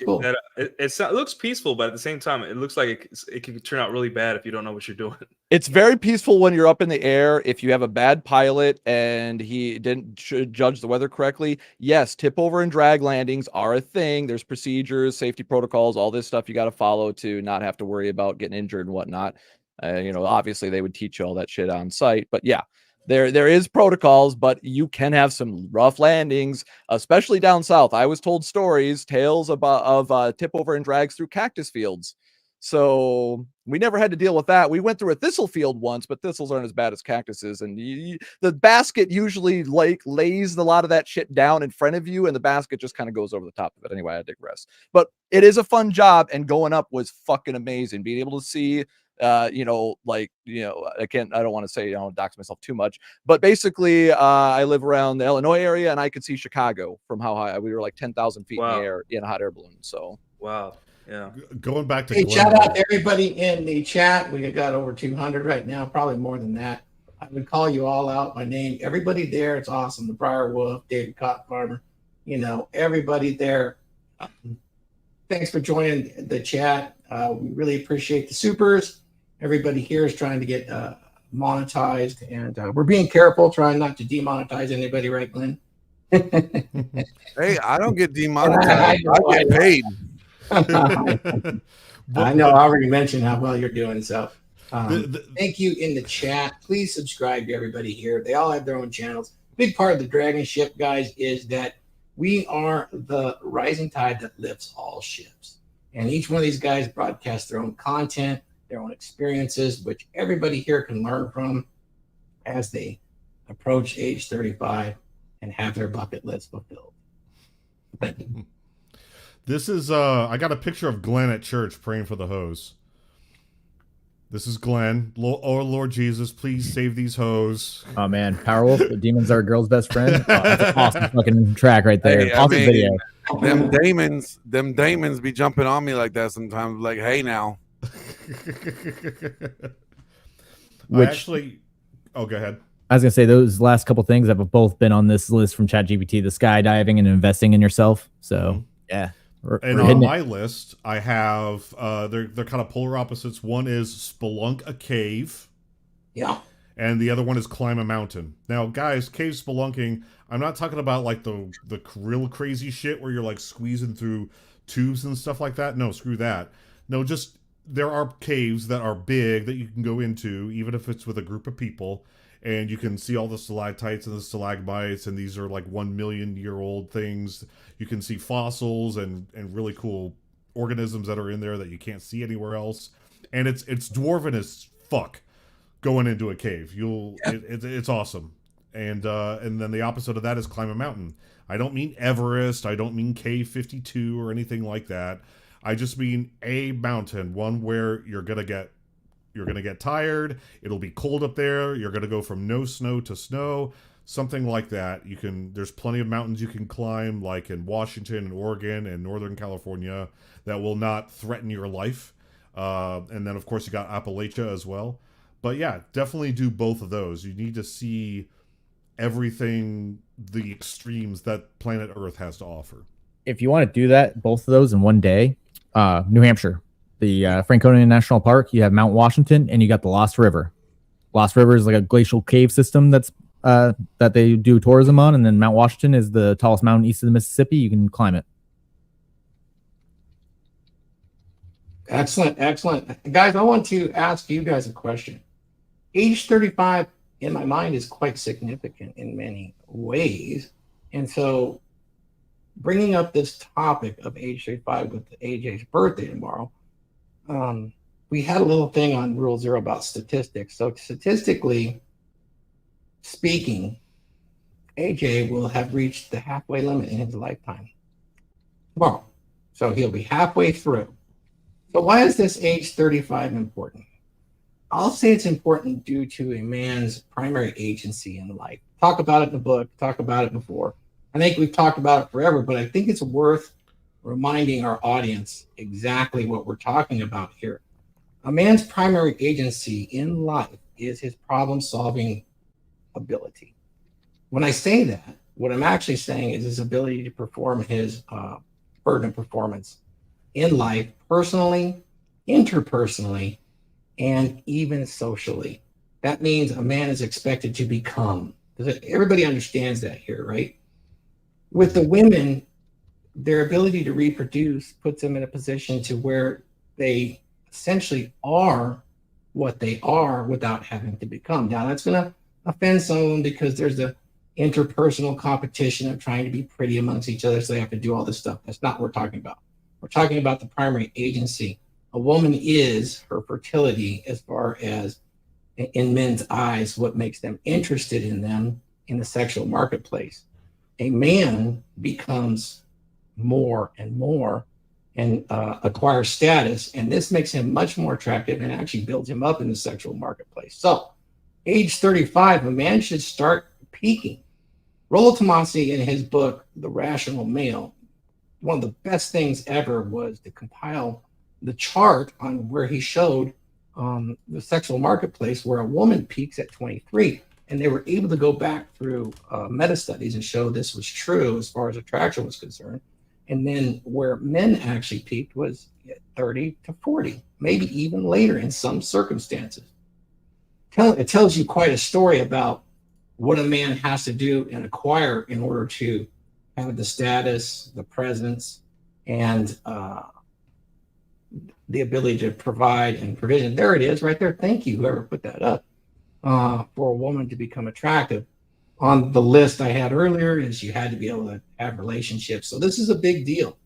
Cool. It looks peaceful, but at the same time, it looks like it can turn out really bad if you don't know what you're doing. It's very peaceful when you're up in the air. If you have a bad pilot and he didn't judge the weather correctly, yes, tip over and drag landings are a thing. There's procedures, safety protocols, all this stuff you got to follow to not have to worry about getting injured and whatnot. Obviously they would teach you all that shit on site, but yeah, there is protocols, but you can have some rough landings, especially down south. I was told tales of tip over and drags through cactus fields. So we never had to deal with that. We went through a thistle field once, but thistles aren't as bad as cactuses. And the basket usually lays a lot of that shit down in front of you, and the basket just kind of goes over the top of it. Anyway, I digress. But it is a fun job, and going up was fucking amazing. Being able to see I don't want to say, dox myself too much, but basically I live around the Illinois area, and I could see Chicago from how high we were, like 10,000 feet in the air in a hot air balloon. So wow. Yeah. Going back to Hey, shout out to everybody in the chat. We got over 200 right now, probably more than that. I would call you all out by name. Everybody there, it's awesome. The Briar Wolf, David Cotton Farmer, everybody there. Thanks for joining the chat. We really appreciate the supers. Everybody here is trying to get monetized, and we're being careful, trying not to demonetize anybody, right, Glenn? Hey, I don't get demonetized. I get paid. I know. I already mentioned how well you're doing. So thank you in the chat. Please subscribe to everybody here. They all have their own channels. Big part of the DragonShip, guys, is that we are the rising tide that lifts all ships. And each one of these guys broadcasts their own content, their own experiences, which everybody here can learn from as they approach age 35 and have their bucket list fulfilled. This is I got a picture of Glenn at church praying for the hose. This is Glenn. Oh Lord Jesus, please save these hoes. Oh man, Powerwolf, the demons are a girl's best friend. Oh, that's an awesome fucking track right there. Hey, awesome video. Them demons be jumping on me like that sometimes. Like, hey now. Oh, go ahead. I was gonna say those last couple things have both been on this list from ChatGPT: the skydiving and investing in yourself. So yeah. And we're on hitting it. my list, I have they're kind of polar opposites. One is spelunk a cave, Yeah. and the other one is climb a mountain. Now, guys, cave spelunking, I'm not talking about like the real crazy shit where you're like squeezing through tubes and stuff like that. No, screw that. No, just there are caves that are big that you can go into, even if it's with a group of people, and you can see all the stalactites and the stalagmites, and these are like 1 million-year-old things. You can see fossils and really cool organisms that are in there that you can't see anywhere else. And it's dwarven as fuck going into a cave. It's awesome. And then the opposite of that is climb a mountain. I don't mean Everest. I don't mean K52 or anything like that. I just mean a mountain, one where you're gonna get tired. It'll be cold up there. You're gonna go from no snow to snow, something like that. There's plenty of mountains you can climb, like in Washington and Oregon and Northern California, that will not threaten your life. And then of course you got Appalachia as well. But yeah, definitely do both of those. You need to see everything, the extremes that planet Earth has to offer. If you want to do that, both of those in one day, New Hampshire, the Franconia National Park, you have Mount Washington, and you got the Lost River. Lost River is like a glacial cave system that they do tourism on, and then Mount Washington is the tallest mountain east of the Mississippi. You can climb it. Excellent, excellent. Guys, I want to ask you guys a question. Age 35, in my mind, is quite significant in many ways. And so bringing up this topic of age 35 with AJ's birthday tomorrow, we had a little thing on Rule Zero about statistics. So statistically speaking, AJ will have reached the halfway limit in his lifetime tomorrow. So he'll be halfway through. So why is this age 35 important? I'll say it's important due to a man's primary agency in life. Talk about it in the book, talk about it before. I think we've talked about it forever, but I think it's worth reminding our audience exactly what we're talking about here. A man's primary agency in life is his problem-solving ability. When I say that, what I'm actually saying is his ability to perform his burden of performance in life, personally, interpersonally, and even socially. That means a man is expected to become. Everybody understands that here, right? With the women, their ability to reproduce puts them in a position to where they essentially are what they are without having to become. Now, that's going to offend some of them because there's the interpersonal competition of trying to be pretty amongst each other, so they have to do all this stuff. That's not what we're talking about. We're talking about the primary agency. A woman is her fertility as far as in men's eyes, what makes them interested in them in the sexual marketplace. A man becomes more and more and acquires status, and this makes him much more attractive and actually builds him up in the sexual marketplace. So, age 35, a man should start peaking. Rollo Tomassi, in his book, The Rational Male, one of the best things ever was to compile the chart on where he showed the sexual marketplace where a woman peaks at 23. And they were able to go back through meta studies and show this was true as far as attraction was concerned. And then where men actually peaked was at 30 to 40, maybe even later in some circumstances. It tells you quite a story about what a man has to do and acquire in order to have the status, the presence, and the ability to provide and provision. There it is right there. Thank you, whoever put that up. For a woman to become attractive. On the list I had earlier is you had to be able to have relationships. So this is a big deal.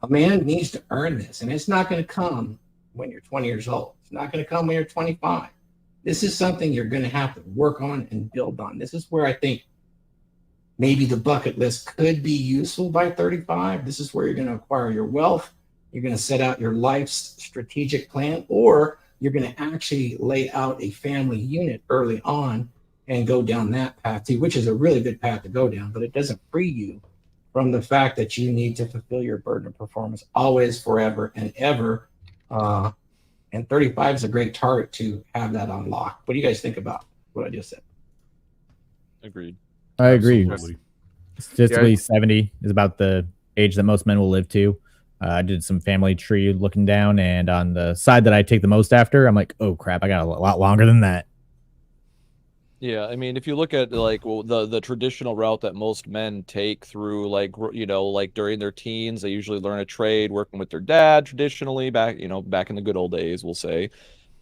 A man needs to earn this, and it's not going to come when you're 20 years old. It's not going to come when you're 25. This is something you're going to have to work on and build on. This is where I think maybe the bucket list could be useful by 35. This is where you're going to acquire your wealth. You're going to set out your life's strategic plan, or you're going to actually lay out a family unit early on and go down that path too, which is a really good path to go down, but it doesn't free you from the fact that you need to fulfill your burden of performance always, forever, and ever. And 35 is a great target to have that unlocked. What do you guys think about what I just said? Agreed. I agree. Absolutely. Statistically, 70 is about the age that most men will live to. I did some family tree looking down, and on the side that I take the most after, I'm like, oh crap, I got a lot longer than that. Yeah, I mean, if you look at like the traditional route that most men take through, like like during their teens, they usually learn a trade working with their dad traditionally back in the good old days, we'll say.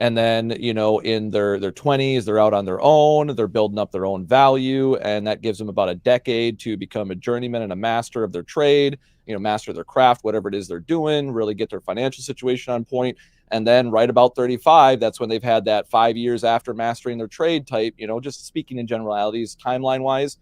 And then, in their 20s, they're out on their own, they're building up their own value, and that gives them about a decade to become a journeyman and a master of their trade, master their craft, whatever it is they're doing, really get their financial situation on point. And then right about 35, that's when they've had that 5 years after mastering their trade type, just speaking in generalities, timeline wise.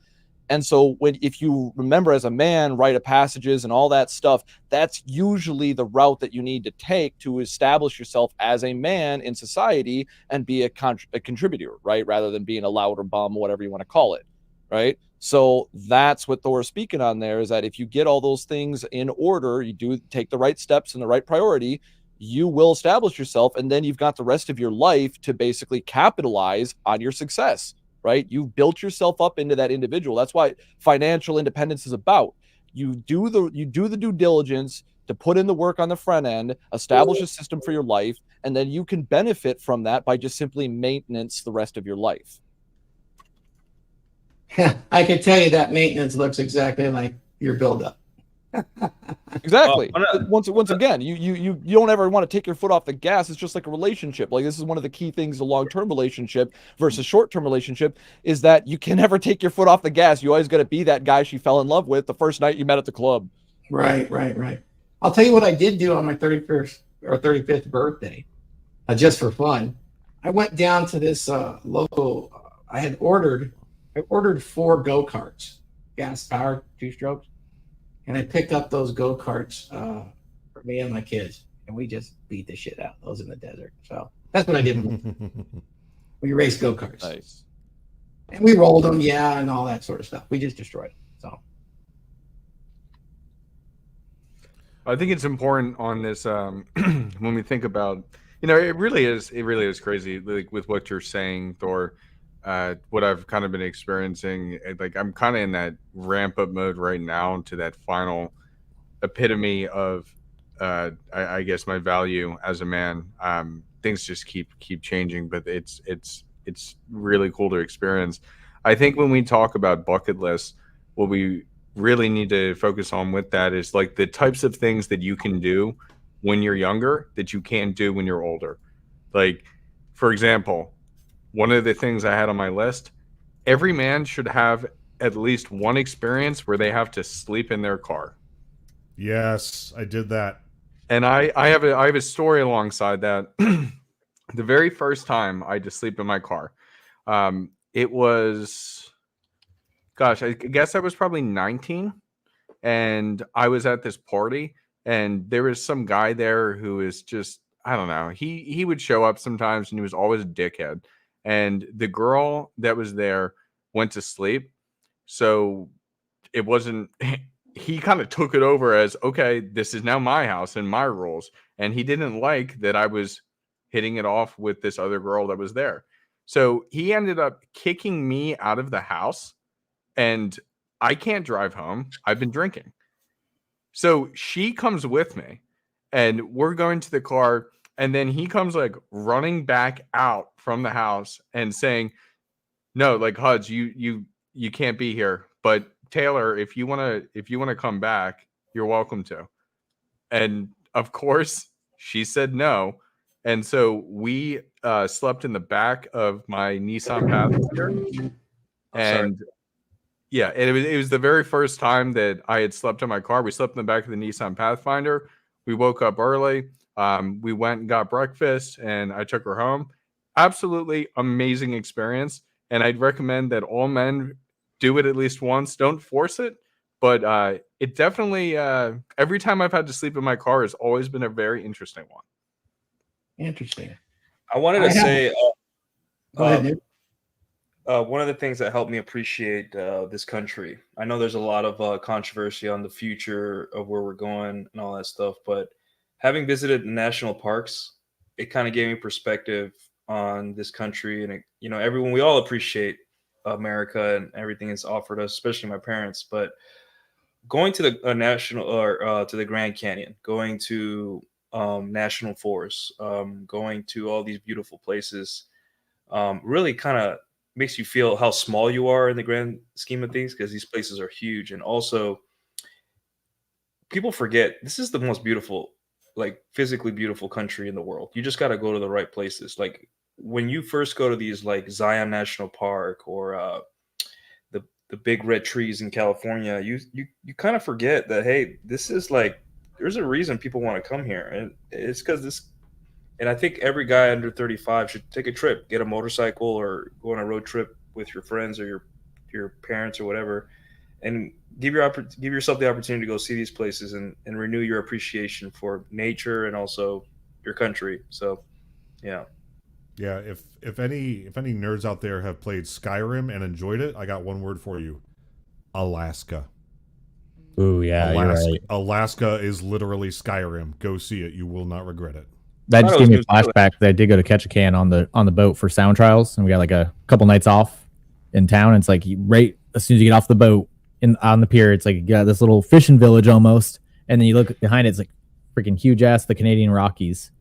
And so if you remember as a man, rite of passages and all that stuff, that's usually the route that you need to take to establish yourself as a man in society and be a contributor, right? Rather than being a louder bum, whatever you want to call it, right? So that's what Thor is speaking on there, is that if you get all those things in order, you do take the right steps and the right priority, you will establish yourself, and then you've got the rest of your life to basically capitalize on your success, right? You've built yourself up into that individual. That's why financial independence is about. You do the due diligence to put in the work on the front end, establish a system for your life, and then you can benefit from that by just simply maintenance the rest of your life. I can tell you that maintenance looks exactly like your buildup. Exactly. Once again, you don't ever want to take your foot off the gas. It's just like a relationship. Like, this is one of the key things, a long-term relationship versus short-term relationship, is that you can never take your foot off the gas. You always got to be that guy she fell in love with the first night you met at the club. Right. I'll tell you what I did do on my 31st or 35th birthday, just for fun. I went down to this local. I ordered 4 go-karts, gas-powered, 2-strokes. And I picked up those go-karts for me and my kids, and we just beat the shit out of those in the desert. So that's what I did. We raced go-karts. Nice. And we rolled them, and all that sort of stuff. We just destroyed them. So I think it's important on this when we think about, it really is crazy, like with what you're saying, Thor. What I've kind of been experiencing, like I'm kind of in that ramp up mode right now to that final epitome of, I guess, my value as a man. Things just keep changing, but it's really cool to experience. I think when we talk about bucket lists, what we really need to focus on with that is like the types of things that you can do when you're younger that you can't do when you're older. Like, for example, one of the things I had on my list, every man should have at least one experience where they have to sleep in their car. Yes, I did that. And I have a story alongside that. The very first time I had to sleep in my car, it was, gosh, I guess I was probably 19, and I was at this party, and there was some guy there who is just, I don't know, he would show up sometimes, and he was always a dickhead. And the girl that was there went to sleep. So it wasn't, he kind of took it over as, okay, this is now my house and my rules. And he didn't like that I was hitting it off with this other girl that was there. So he ended up kicking me out of the house, and I can't drive home. I've been drinking. So she comes with me, and we're going to the car. And then he comes like running back out from the house and saying, "No, like Huds, you can't be here. But Taylor, if you wanna come back, you're welcome to." And of course, she said no. And so we slept in the back of my Nissan Pathfinder. And yeah, and it was the very first time that I had slept in my car. We slept in the back of the Nissan Pathfinder. We woke up early. We went and got breakfast, and I took her home. Absolutely amazing experience. And I'd recommend that all men do it at least once. Don't force it, but it definitely, every time I've had to sleep in my car has always been a very interesting one. interesting. I wanted to say, Go ahead, dude. one of the things that helped me appreciate this country. I know there's a lot of controversy on the future of where we're going and all that stuff, but having visited the national parks, it kind of gave me perspective on this country. And everyone, we all appreciate America and everything it's offered us, especially my parents. But going to the national or to the Grand Canyon, going to national forests, going to all these beautiful places, really kind of makes you feel how small you are in the grand scheme of things because these places are huge. And also, people forget this is the most beautiful, like physically beautiful country in the world. You just got to go to the right places. Like when you first go to these like Zion National Park or the big red trees in California, you kind of forget that hey, this is like there's a reason people want to come here, and it's because this. And I think every guy under 35 should take a trip, get a motorcycle, or go on a road trip with your friends or your parents or whatever, and give yourself the opportunity to go see these places and renew your appreciation for nature and also your country. So, yeah. Yeah, if any nerds out there have played Skyrim and enjoyed it, I got one word for you: Alaska. Ooh, yeah, you're right. Alaska is literally Skyrim. Go see it; you will not regret it. That just gave me a New Zealand. flashback that I did go to Ketchikan on the boat for sound trials, and we got like a couple nights off in town. And it's like right as soon as you get off the boat on the pier, it's like you got this little fishing village almost, and then you look behind it, it's like freaking huge ass the Canadian Rockies.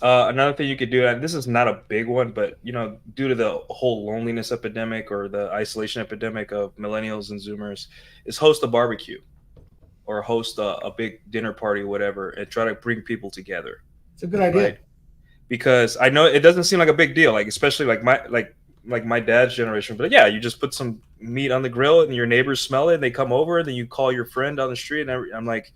Another thing you could do, and this is not a big one, but due to the whole loneliness epidemic or the isolation epidemic of millennials and Zoomers, is host a barbecue or host a big dinner party, whatever, and try to bring people together. It's a good idea. Right? Because I know it doesn't seem like a big deal, like especially like my dad's generation. But yeah, you just put some meat on the grill and your neighbors smell it and they come over, and then you call your friend down the street, and I'm like,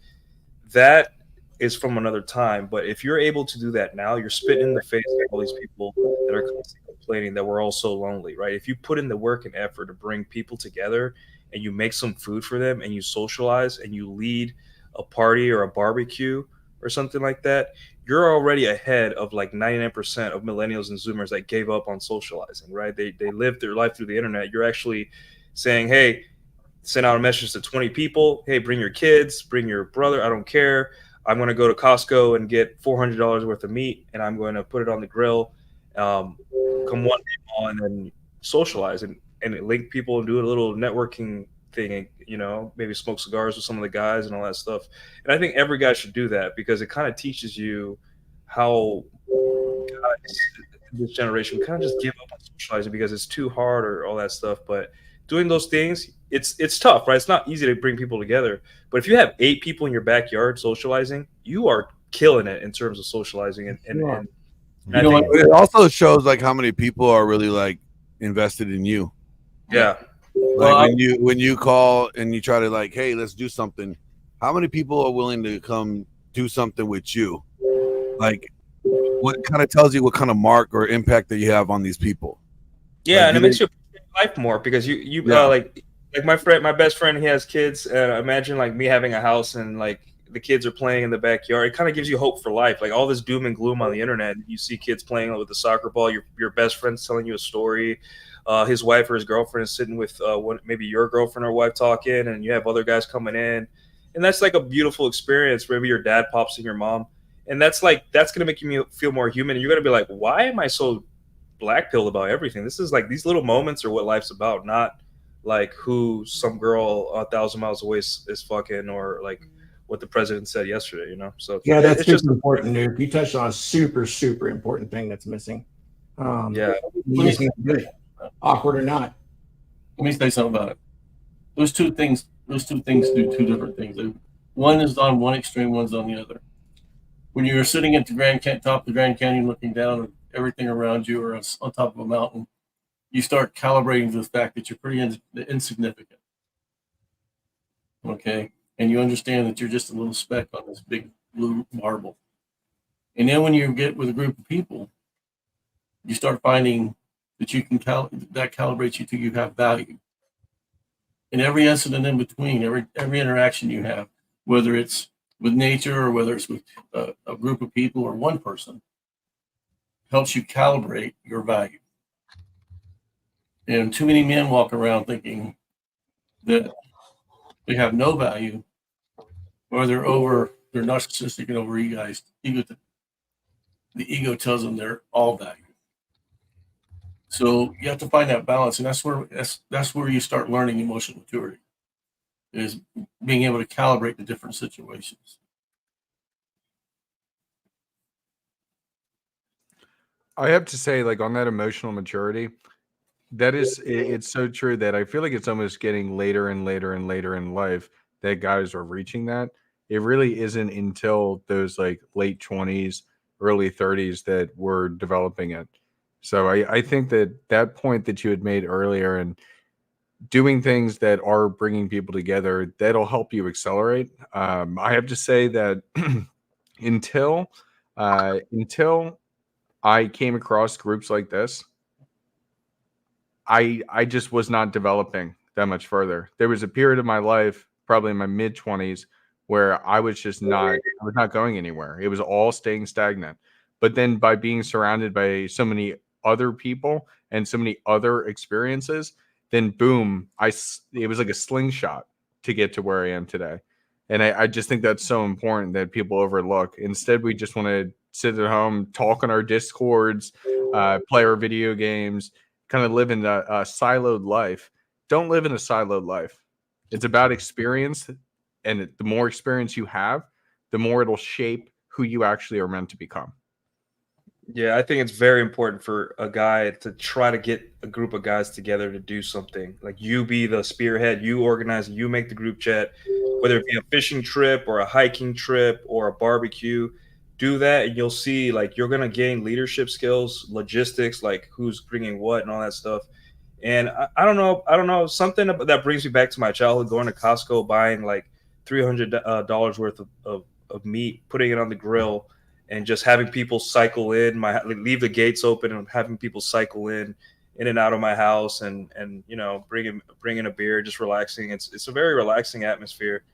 that is from another time. But if you're able to do that now, you're spitting in the face of all these people that are constantly complaining that we're all so lonely, right? If you put in the work and effort to bring people together and you make some food for them and you socialize and you lead a party or a barbecue or something like that, you're already ahead of like 99% of millennials and Zoomers that gave up on socializing, right? They lived their life through the internet. You're actually saying, hey, send out a message to 20 people. Hey, bring your kids, bring your brother. I don't care. I'm going to go to Costco and get $400 worth of meat, and I'm going to put it on the grill. Come one day on and socialize and link people and do a little networking thing, and maybe smoke cigars with some of the guys and all that stuff. And I think every guy should do that because it kind of teaches you how guys in this generation kind of just give up on socializing because it's too hard or all that stuff. But doing those things, it's tough, right? It's not easy to bring people together. But if you have 8 people in your backyard socializing, you are killing it in terms of socializing. And you know, it also shows like how many people are really like invested in you. Yeah. Like when you call and you try to like, hey, let's do something. How many people are willing to come do something with you? Like, what kind of tells you what kind of mark or impact that you have on these people? Yeah, like, and it makes you appreciate life more because you like my best friend, he has kids. Imagine like me having a house and like the kids are playing in the backyard. It kind of gives you hope for life. Like all this doom and gloom on the internet, you see kids playing with the soccer ball. Your best friend's telling you a story. His wife or his girlfriend is sitting with maybe your girlfriend or wife talking, and you have other guys coming in, and that's like a beautiful experience. Maybe your dad pops in your mom, and that's gonna make you feel more human. And you're gonna be like, why am I so black-pilled about everything? This is like these little moments are what life's about, not like who some girl 1,000 miles away is fucking or like what the president said yesterday. So yeah, that's it's just important, Nuke. You touched on a super important thing that's missing. Yeah, you just need to do it, awkward or not. Let me say something about it. Those two things do two different things. One is on one extreme, one's on the other. When you're sitting at the top of the Grand Canyon looking down at everything around you or on top of a mountain, you start calibrating to the fact that you're pretty insignificant. Okay? And you understand that you're just a little speck on this big blue marble. And then when you get with a group of people, you start finding that you can that calibrates you to you have value. And every incident in between, every interaction you have, whether it's with nature or whether it's with a group of people or one person, helps you calibrate your value. And too many men walk around thinking that they have no value, or they're narcissistic and over egoized. The ego tells them they're all value. So you have to find that balance, and that's where you start learning emotional maturity. is being able to calibrate the different situations. I have to say, like on that emotional maturity, that is, it's so true that I feel like it's almost getting later and later and later in life that guys are reaching that. It really isn't until those like late 20s, early 30s that we're developing it. So I think that that point that you had made earlier and doing things that are bringing people together, that'll help you accelerate. I have to say that until until I came across groups like this, I just was not developing that much further. There was a period of my life, probably in my mid 20s, where I was just not I was not going anywhere. It was all staying stagnant. But then by being surrounded by so many other people and so many other experiences, then boom, it was like a slingshot to get to where I am today. And I just think that's so important that people overlook. Instead, we just want to sit at home, talk on our discords, play our video games, kind of live in a siloed life. Don't live in a siloed life. It's about experience, and the more experience you have, the more it'll shape who you actually are meant to become. Yeah, I think it's very important for a guy to try to get a group of guys together to do something. Like you be the spearhead, you organize, you make the group chat, whether it be a fishing trip or a hiking trip or a barbecue. Do that, and you'll see like you're gonna gain leadership skills, logistics, like who's bringing what and all that stuff. And I don't know, something that brings me back to my childhood, going to Costco, buying like $300 worth of meat, putting it on the grill, and just having people cycle in, leave the gates open and having people cycle in and out of my house, and you know, bringing a beer, just relaxing. It's a very relaxing atmosphere,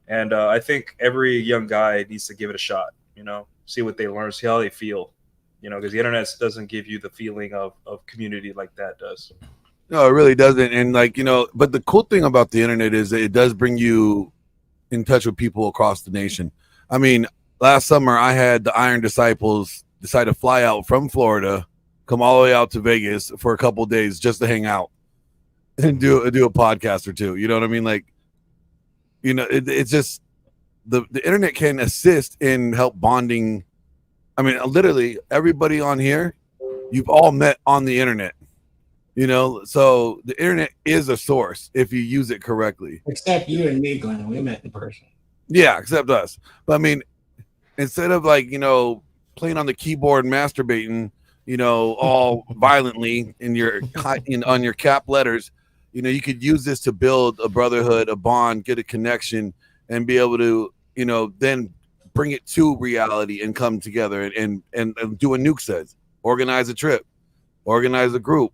and I think every young guy needs to give it a shot. You know, see what they learn, see how they feel. You know, because the internet doesn't give you the feeling of community like that does. No, it really doesn't. And like, you know, but the cool thing about the internet is that it does bring you in touch with people across the nation. I mean, last summer I had the Iron Disciples decide to fly out from Florida, come all the way out to Vegas for a couple of days just to hang out and do a podcast or two. You know what I mean? Like, you know, it's just the internet can assist in help bonding. I mean, literally everybody on here, you've all met on the internet. You know, so the internet is a source if you use it correctly. Except you and me, Glenn. We met in person. Yeah, except us. But I mean, instead of like, you know, playing on the keyboard and masturbating, you know, all violently on your cap letters, you know, you could use this to build a brotherhood, a bond, get a connection, and be able to, you know, then bring it to reality and come together and do what Nuke says, organize a trip, organize a group,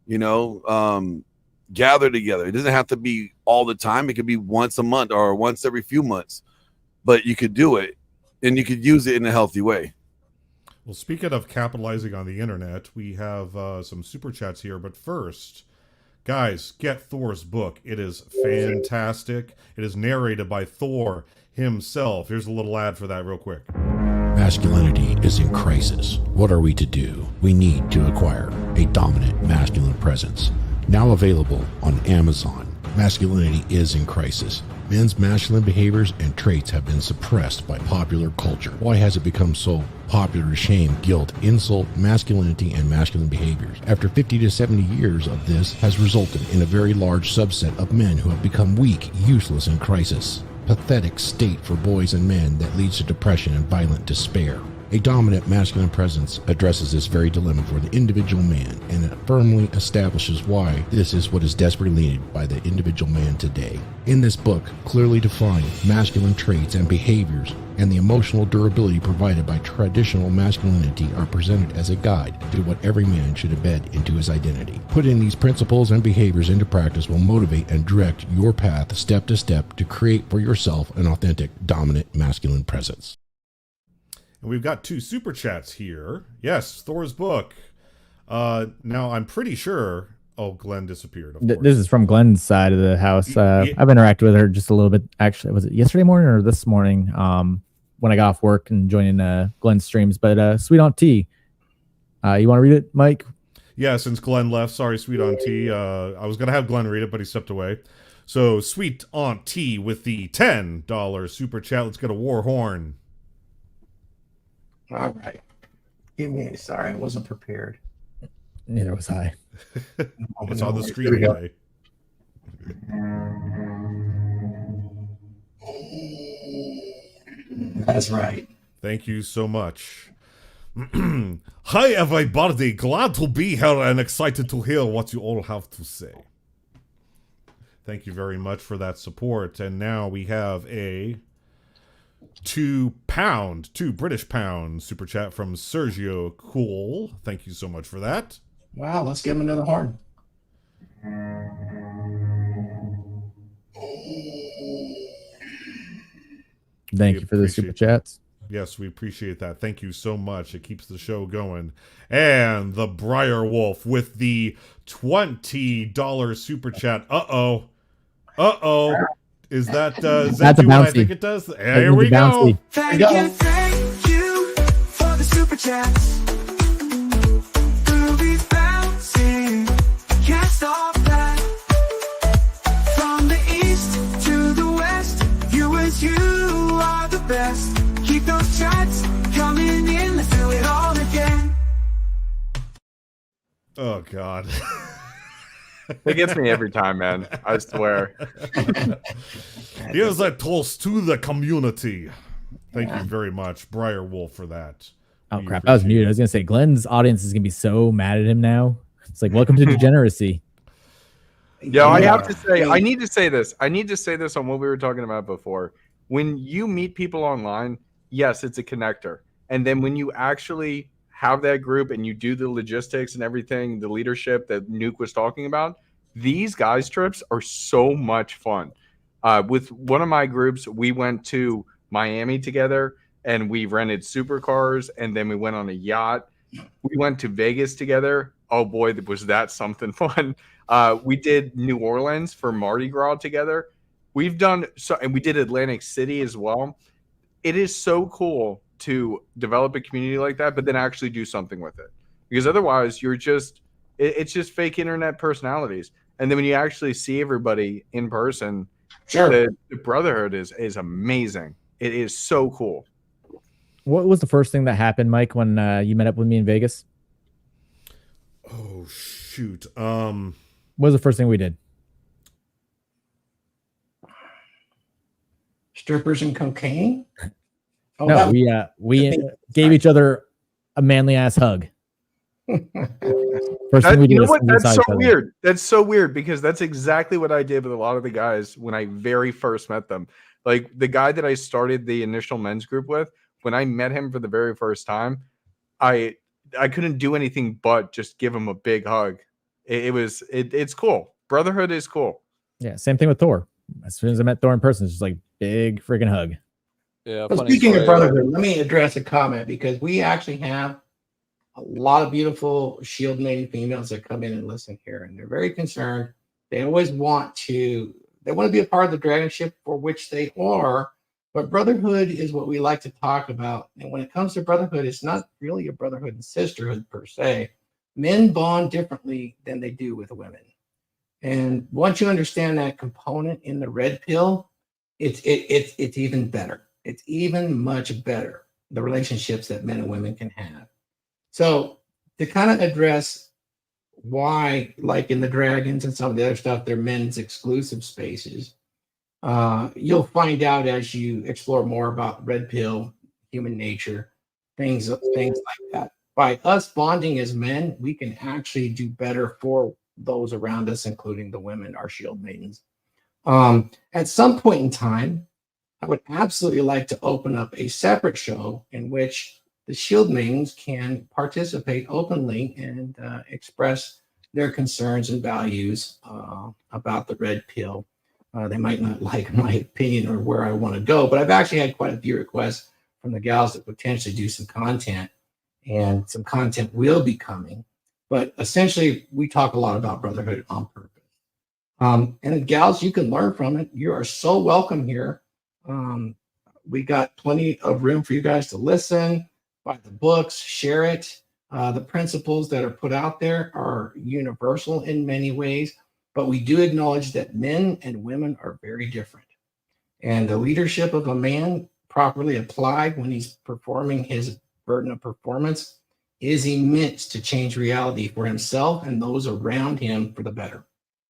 you know, gather together. It doesn't have to be all the time. It could be once a month or once every few months, but you could do it and you could use it in a healthy way. Well, speaking of capitalizing on the internet, we have some super chats here. But first, guys, get Thor's book. It is fantastic. It is narrated by Thor himself. Here's a little ad for that real quick. Masculinity is in crisis. What are we to do? We need to acquire a dominant masculine presence. Now available on Amazon. Masculinity is in crisis. Men's masculine behaviors and traits have been suppressed by popular culture. Why has it become so popular to shame, guilt, insult, masculinity, and masculine behaviors? After 50 to 70 years of this has resulted in a very large subset of men who have become weak, useless, and crisis. Pathetic state for boys and men that leads to depression and violent despair. A dominant masculine presence addresses this very dilemma for the individual man, and it firmly establishes why this is what is desperately needed by the individual man today. In this book, clearly defined masculine traits and behaviors and the emotional durability provided by traditional masculinity are presented as a guide to what every man should embed into his identity. Putting these principles and behaviors into practice will motivate and direct your path step to step to create for yourself an authentic, dominant masculine presence. And we've got 2 super chats here. Yes, Thor's book. Now, I'm pretty sure... Oh, Glenn disappeared, of course. This is from Glenn's side of the house. I've interacted with her just a little bit. Actually, was it yesterday morning or this morning when I got off work and joining Glenn's streams? But Sweet Aunt T, you want to read it, Mike? Yeah, since Glenn left. Sorry, Sweet Aunt T. I was going to have Glenn read it, but he stepped away. So Sweet Aunt T with the $10 super chat. Let's get a war horn. All right. Sorry, I wasn't prepared. Neither was I. It's on the screen Here we go. anyway. That's right. Thank you so much. Hi, everybody. Glad to be here and excited to hear what you all have to say. Thank you very much for that support. And now we have a £2 British pound super chat from Sergio Cool. Thank you so much for that. Wow, let's give him another horn. Thank you for the super chats. Yes, we appreciate that. Thank you so much. It keeps the show going. And the Briar Wolf with the $20 super chat. Uh-oh. Is that That's do a what I bouncy. think it does? Here we go. Bouncy. Thank you for the super chats. Groovy bouncing, can't stop that. From the east to the west, you are the best. Keep those chats coming in, let's do it all again. Oh, God. It gets me every time, man. I swear. Here's a toast to the community. Thank you very much, Briar Wolf, for that. Oh We crap! I was appreciate muted. it. I was gonna say Glenn's audience is gonna be so mad at him now. It's like, welcome to degeneracy. Yeah, I have to say, I need to say this. I need to say this on what we were talking about before. When you meet people online, yes, it's a connector. And then when you actually have that group and you do the logistics and everything, the leadership that Nuke was talking about, these guys trips are so much fun. With one of my groups, we went to Miami together and we rented supercars and then we went on a yacht. We went to Vegas together. Oh boy, was that something fun. We did New Orleans for Mardi Gras together. We've done so, and we did Atlantic City as well. It is so cool to develop a community like that, but then actually do something with it. Because otherwise you're just, it's just fake internet personalities. And then when you actually see everybody in person, Sure. the brotherhood is amazing. It is so cool. What was the first thing that happened, Mike, when you met up with me in Vegas? Oh, shoot. What was the first thing we did? Strippers and cocaine? Oh, No, that- we gave each other a manly ass hug. First thing we did You know was what? stand That's beside so each other. weird. That's so weird because that's exactly what I did with a lot of the guys when I very first met them. Like the guy that I started the initial men's group with, when I met him for the very first time, I couldn't do anything but just give him a big hug. It's cool. Brotherhood is cool. Yeah, same thing with Thor. As soon as I met Thor in person, it's just like big freaking hug. Yeah. Well, funny speaking of story. brotherhood, let me address a comment because we actually have a lot of beautiful shield maiden females that come in and listen here, and they're very concerned. They always want to be a part of the dragon ship for which they are, but brotherhood is what we like to talk about. And when it comes to brotherhood, it's not really a brotherhood and sisterhood per se. Men bond differently than they do with women. And once you understand that component in the red pill, it's even better. It's even much better, the relationships that men and women can have. So to kind of address why, like in the dragons and some of the other stuff, they're men's exclusive spaces, you'll find out as you explore more about red pill, human nature, things like that. By us bonding as men, we can actually do better for those around us, including the women, our shield maidens. At some point in time, I would absolutely like to open up a separate show in which the shield maidens can participate openly and express their concerns and values about the red pill. They might not like my opinion or where I want to go, but I've actually had quite a few requests from the gals to potentially do some content, and some content will be coming. But essentially, we talk a lot about brotherhood on purpose. And the gals, you can learn from it. You are so welcome here. We got plenty of room for you guys to listen, buy the books, share it. The principles that are put out there are universal in many ways. but we do acknowledge that men and women are very different. And the leadership of a man properly applied when he's performing his burden of performance is immense to change reality for himself and those around him for the better.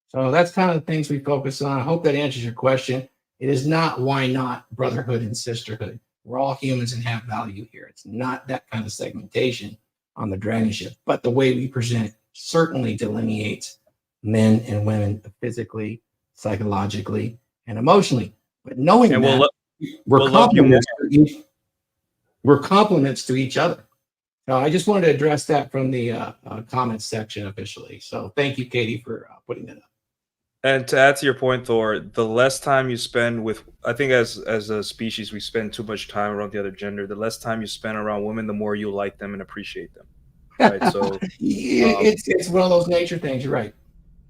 So that's kind of the things we focus on. I hope that answers your question. It is not why not brotherhood and sisterhood. We're all humans and have value here. It's not that kind of segmentation on the DragonShip, but the way we present it certainly delineates men and women physically, psychologically, and emotionally. But knowing And that, we're compliments to each other. So I just wanted to address that from the comments section officially. So thank you, Katie, for putting that up. And to add to your point, Thor, the less time you spend with, I think as a species, we spend too much time around the other gender. The less time you spend around women, the more you like them and appreciate them. Right. So it's one of those nature things. You're right.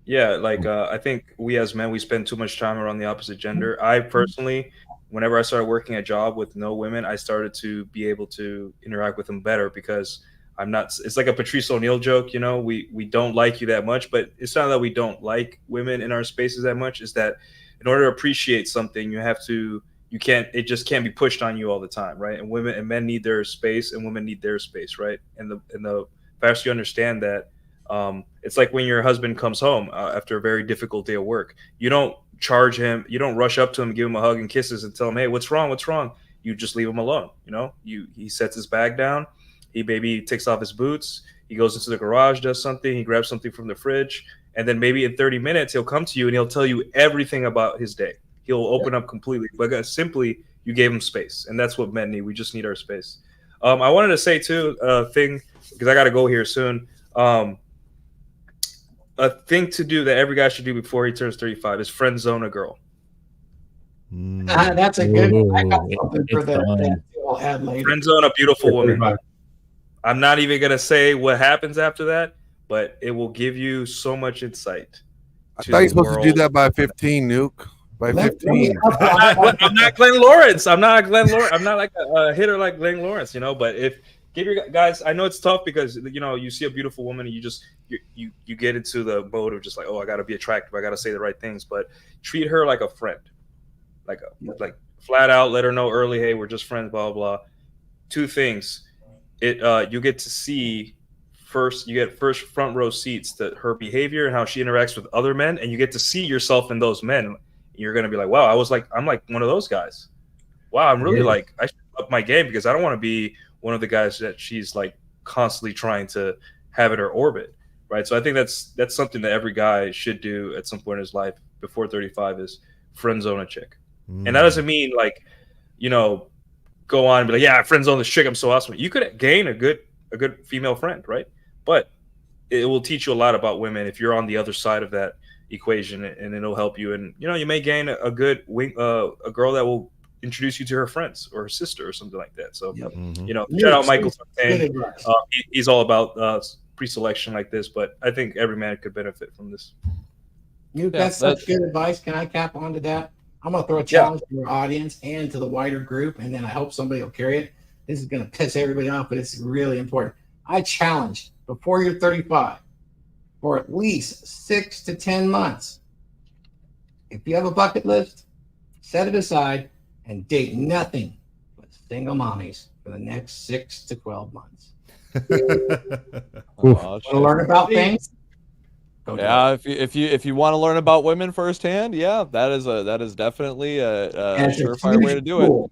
Yeah, like I think we as men, we spend too much time around the opposite gender. I personally, whenever I started working a job with no women, I started to be able to interact with them better because I'm not. It's like a Patrice O'Neill joke, you know. We don't like you that much, but it's not that we don't like women in our spaces that much. Is that in order to appreciate something, you have to. You can't. It just can't be pushed on you all the time, right? And women and men need their space, and women need their space, right? And the faster you understand that. It's like when your husband comes home after a very difficult day of work. You don't charge him. You don't rush up to him, give him a hug and kisses, and tell him, "Hey, what's wrong? What's wrong?" You just leave him alone. You know, he sets his bag down. He maybe takes off his boots. He goes into the garage, does something. He grabs something from the fridge, and then maybe in 30 minutes he'll come to you and he'll tell you everything about his day. He'll open up completely, but simply you gave him space, and that's what men need. We just need our space. I wanted to say too thing because I got to go here soon. A thing to do that every guy should do before he turns 35 is friend zone a girl. That's a good. I got something for that I'll add later. Friend zone a beautiful woman. I'm not even gonna say what happens after that, but it will give you so much insight. I thought you're supposed to do that by 15, Nuke. By 15. I'm not Glenn Lawrence. I'm not Glenn Lawrence. I'm not like a hitter like Glenn Lawrence, you know. But give your guys, I know it's tough because you see a beautiful woman and you get into the mode of just like, oh, I gotta be attractive, I gotta say the right things, but treat her like a friend, like flat out, let her know early, hey, we're just friends, blah blah blah. Two things, you get to see first, you get first front row seats to her behavior and how she interacts with other men, and you get to see yourself in those men. You're gonna be like, wow, I'm like one of those guys. Wow, I'm really like I should up my game because I don't want to be one of the guys that she's like constantly trying to have in her orbit, right? So I think that's something that every guy should do at some point in his life before 35 is friend zone a chick. And that doesn't mean like, go on and be like, yeah, friend zone this chick, I'm so awesome. You could gain a good female friend, right? But it will teach you a lot about women if you're on the other side of that equation, and it'll help you. And you may gain a good a girl that will introduce you to her friends or her sister or something like that. So, shout out Michael. He's all about pre-selection like this, but I think every man could benefit from this. That's such good advice. Can I cap onto that? I'm going to throw a challenge to your audience and to the wider group, and then I hope somebody will carry it. This is going to piss everybody off, but it's really important. I challenge before you're 35 for at least 6 to 10 months. If you have a bucket list, set it aside and date nothing but single mommies for the next 6 to 12 months. Want to learn about things? Yeah, if you want to learn about women firsthand, that is definitely a surefire way to do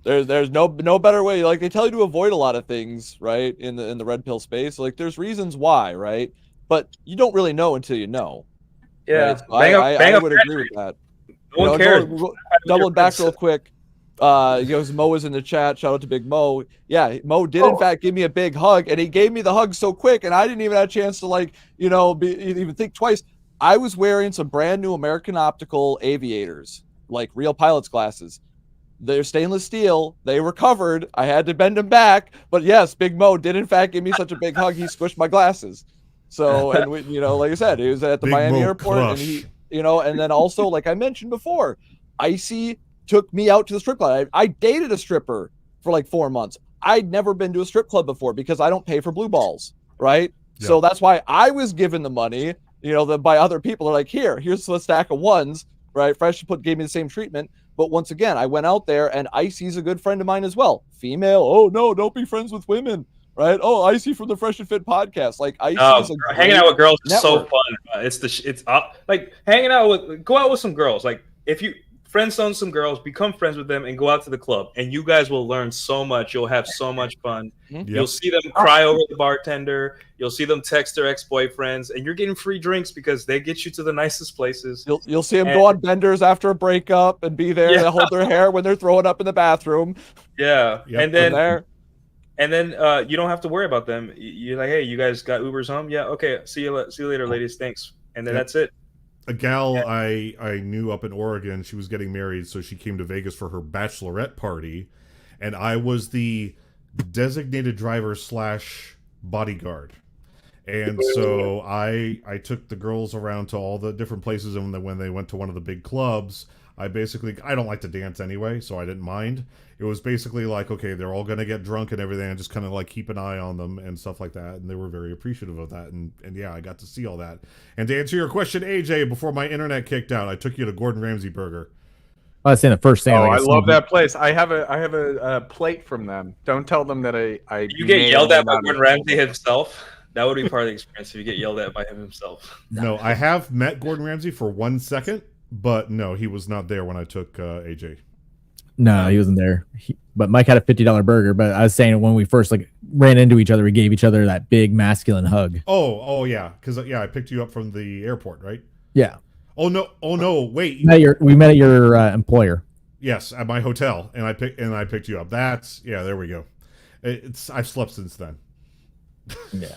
it. There's no better way. Like they tell you to avoid a lot of things, right? In the red pill space, like there's reasons why, right? But you don't really know until you know. Yeah, right? So I would agree with that. No one cares. Doubling back real quick. He goes, Mo was in the chat. Shout out to Big Mo. Yeah, Mo did in fact give me a big hug, and he gave me the hug so quick, and I didn't even have a chance to even think twice. I was wearing some brand new American Optical aviators, like real pilot's glasses. They're stainless steel. They were covered. I had to bend them back, but yes, Big Mo did in fact give me such a big hug. He squished my glasses. So, and we, like I said, he was at the Big Miami Mo airport, crush. and he, and then also, like I mentioned before, Icy took me out to the strip club. I dated a stripper for like 4 months. I'd never been to a strip club before because I don't pay for blue balls, right? Yeah. So that's why I was given the money. by other people. They're like, here's a stack of ones, right? Fresh gave me the same treatment. But once again, I went out there, and Icy's a good friend of mine as well. Female, oh no, don't be friends with women, right? Oh, Icy from the Fresh and Fit podcast. Like Icy is hanging out with girls is so network. fun. It's like hanging out go out with some girls. Like if you friend zone some girls, become friends with them, and go out to the club, and you guys will learn so much. You'll have so much fun. Yep. You'll see them cry over the bartender. You'll see them text their ex-boyfriends, and you're getting free drinks because they get you to the nicest places. You'll see them go on benders after a breakup and be there to hold their hair when they're throwing up in the bathroom. Yeah, Yep. and then you don't have to worry about them. You're like, hey, you guys got Ubers home? Yeah, okay. See you later, ladies. Thanks. And then that's it. A gal I knew up in Oregon, she was getting married, so she came to Vegas for her bachelorette party, and I was the designated driver / bodyguard. And so I took the girls around to all the different places, and when they went to one of the big clubs, I don't like to dance anyway, so I didn't mind. It was basically like, okay, they're all going to get drunk and everything, and just kind of like keep an eye on them and stuff like that, and they were very appreciative of that, and yeah, I got to see all that. And to answer your question, AJ, before my internet kicked out, I took you to Gordon Ramsay Burger. I was saying the first thing. Oh, I love that place. I have a plate from them. Don't tell them that I you get yelled at by Gordon Ramsay himself. That would be part of the experience if you get yelled at by him himself. No, I have met Gordon Ramsay for 1 second, but no, he was not there when I took AJ. No, he wasn't there. But Mike had a $50 burger. But I was saying when we first ran into each other, we gave each other that big masculine hug. Oh yeah, because I picked you up from the airport, right? Yeah. Oh no, wait. We met at your employer. Yes, at my hotel, and I picked you up. There we go. I've slept since then. Yeah.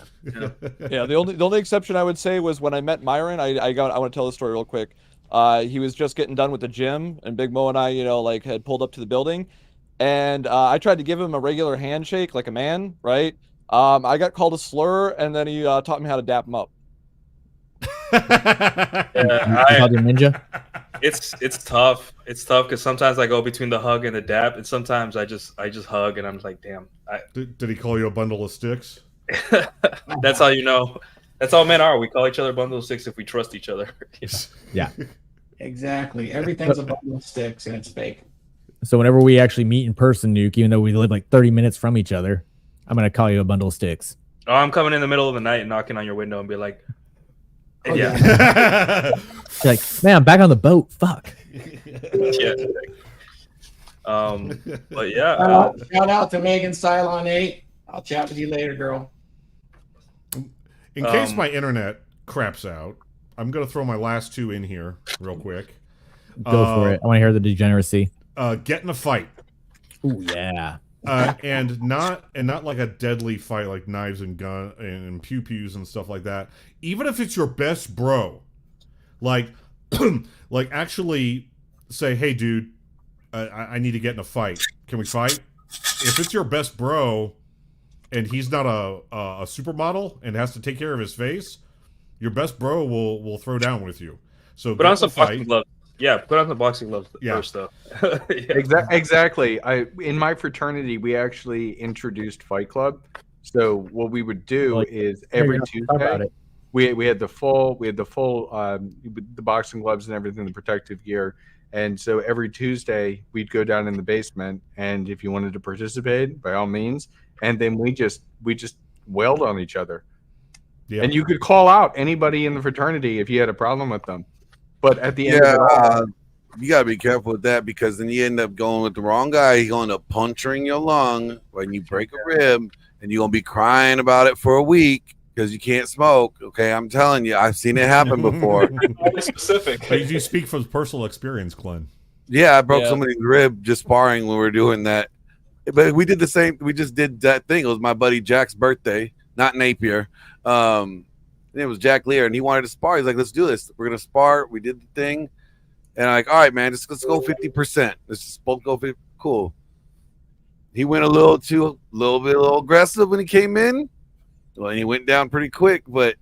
Yeah. The only exception I would say was when I met Myron. I want to tell the story real quick. He was just getting done with the gym, and Big Mo and I, had pulled up to the building, and I tried to give him a regular handshake like a man, right? I got called a slur, and then he taught me how to dap him up. Ninja. It's tough. It's tough because sometimes I go between the hug and the dap, and sometimes I just hug, and I'm like, damn. Did he call you a bundle of sticks? That's how you know. That's how men are. We call each other bundle of sticks if we trust each other. Yeah. Exactly. Everything's a bundle of sticks, and it's fake. So whenever we actually meet in person, Nuke, even though we live like 30 minutes from each other, I'm gonna call you a bundle of sticks. Oh, I'm coming in the middle of the night and knocking on your window and be like, yeah. You're like, man, I'm back on the boat. Fuck. Yeah. But yeah. Shout out to Megan Cylon 8. I'll chat with you later, girl. In case my internet craps out, I'm going to throw my last two in here real quick. Go for it. I want to hear the degeneracy. Get in a fight. Ooh, yeah. And not like a deadly fight like knives and gun and pew-pews and stuff like that. Even if it's your best bro, like actually say, hey, dude, I need to get in a fight. Can we fight? If it's your best bro and he's not a supermodel and has to take care of his face, your best bro will throw down with you. So put on some boxing gloves. Yeah, put on the boxing gloves first, though. Yeah. Exactly. In my fraternity, we actually introduced Fight Club. So what we would do is every Tuesday, we had the full the boxing gloves and everything, the protective gear. And so every Tuesday we'd go down in the basement, and if you wanted to participate, by all means. And then we just wailed on each other. Yeah. And you could call out anybody in the fraternity if you had a problem with them. But at the end of it all, you gotta be careful with that, because then you end up going with the wrong guy. He's going to puncturing your lung when you break a rib, and you're gonna be crying about it for a week because you can't smoke. Okay, I'm telling you, I've seen it happen before. Specific. But you speak from personal experience, Glenn. Yeah, I broke somebody's rib just sparring when we were doing that. But we did the same. We just did that thing. It was my buddy Jack's birthday, not Napier. And it was Jack Lear, and he wanted to spar. He's like, let's do this. We're going to spar. We did the thing. And I'm like, all right, man, let's go 50%. Let's just both go 50. Cool. He went a little aggressive when he came in. Well, and he went down pretty quick. But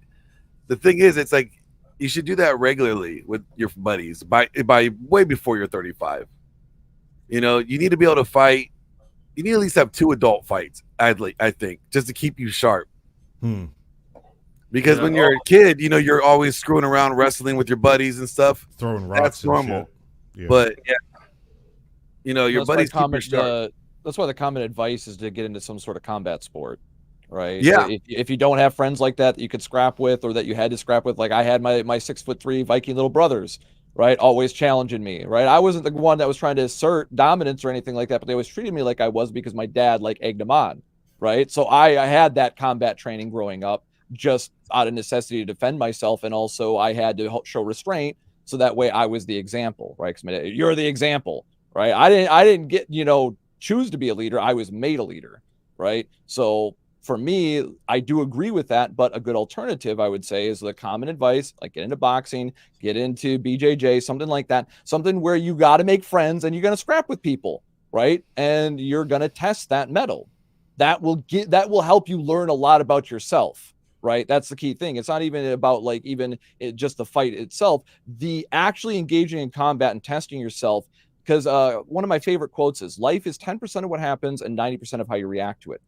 the thing is, it's like you should do that regularly with your buddies by way before you're 35. You know, you need to be able to fight. You need to at least have 2 adult fights, I think, just to keep you sharp. Because when you're a kid, you know, you're always screwing around, wrestling with your buddies and stuff. Throwing rocks. That's and normal. Shit. Yeah. But you know, your buddies keep you sharp. That's why the common advice is to get into some sort of combat sport, right? Yeah. If you don't have friends like that you could scrap with, or that you had to scrap with, like I had my 6'3" Viking little brothers, right? Always challenging me, right? I wasn't the one that was trying to assert dominance or anything like that, but they always treated me like I was because my dad like egged them on, right? So I had that combat training growing up, just out of necessity to defend myself, and also I had to show restraint, so that way I was the example, right? Because you're the example, right? I didn't get, choose to be a leader. I was made a leader, right? So for me, I do agree with that, but a good alternative, I would say, is the common advice, like get into boxing, get into BJJ, something like that, something where you got to make friends and you're going to scrap with people, right? And you're going to test that mettle. That will help you learn a lot about yourself, right? That's the key thing. It's not even about just the fight itself, the actually engaging in combat and testing yourself. Because one of my favorite quotes is, life is 10% of what happens and 90% of how you react to it.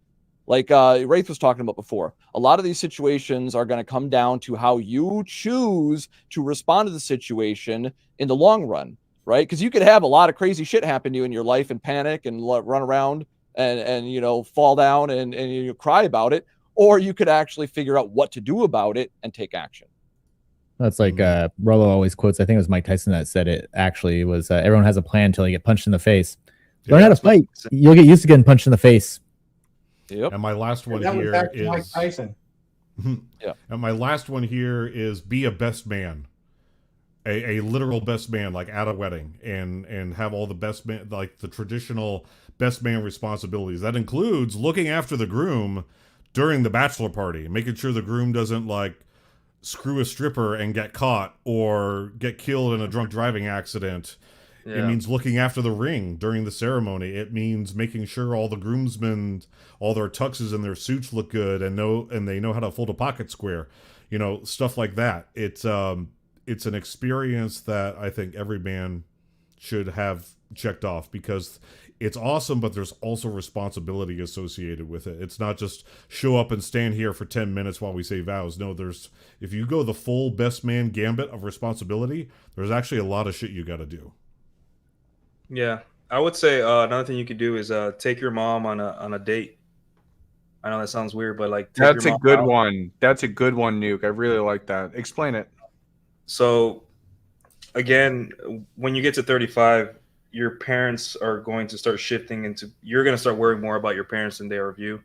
Like Wraith was talking about before, a lot of these situations are going to come down to how you choose to respond to the situation in the long run, right? Because you could have a lot of crazy shit happen to you in your life and panic and run around and fall down and you cry about it, or you could actually figure out what to do about it and take action. That's like Rollo always quotes. I think it was Mike Tyson that said it. Actually, was everyone has a plan until you get punched in the face. Learn how to fight. You'll get used to getting punched in the face. Yep. And my last one That was here back to is Mike Tyson. Yeah. And my last one here is be a best man, a literal best man, like at a wedding, and have all the best man, like the traditional best man responsibilities. That includes looking after the groom during the bachelor party, making sure the groom doesn't screw a stripper and get caught or get killed in a drunk driving accident. Yeah. It means looking after the ring during the ceremony. It means making sure all the groomsmen, all their tuxes and their suits look good and they know how to fold a pocket square, stuff like that. It's an experience that I think every man should have checked off, because it's awesome, but there's also responsibility associated with it. It's not just show up and stand here for 10 minutes while we say vows. No, if you go the full best man gambit of responsibility, there's actually a lot of shit you got to do. Yeah, I would say another thing you could do is take your mom on a date. I know that sounds weird, but that's a good one. That's a good one, Nuke. I really like that. Explain it. So, again, when you get to 35, your parents are going to start shifting into. You're going to start worrying more about your parents than they are of you,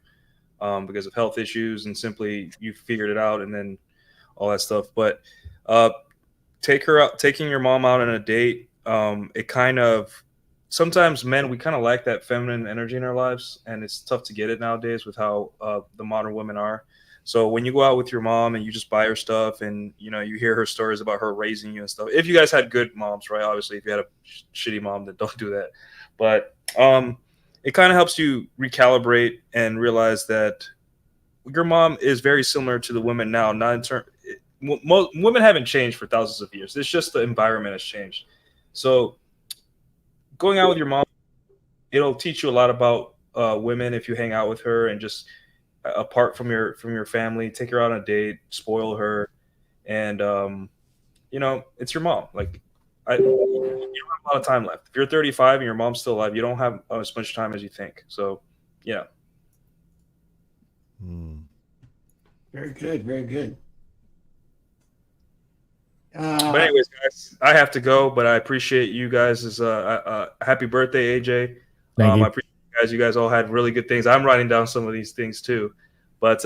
because of health issues and simply you figured it out and then all that stuff. But taking your mom out on a date. It kind of. Sometimes men, we kind of lack that feminine energy in our lives, and it's tough to get it nowadays with how the modern women are. So when you go out with your mom and you just buy her stuff and, you hear her stories about her raising you and stuff. If you guys had good moms, right? Obviously, if you had a shitty mom, then don't do that. But it kind of helps you recalibrate and realize that your mom is very similar to the women now. Not in turn, women haven't changed for thousands of years. It's just the environment has changed. So going out with your mom, it'll teach you a lot about women if you hang out with her and just apart from your family, take her out on a date, spoil her, and it's your mom. You don't have a lot of time left. If you're 35 and your mom's still alive, you don't have as much time as you think. So, yeah. Very good. Very good. But anyways, guys, I have to go, but I appreciate you guys. Happy birthday, AJ. Thank you. I appreciate you guys. You guys all had really good things. I'm writing down some of these things too. But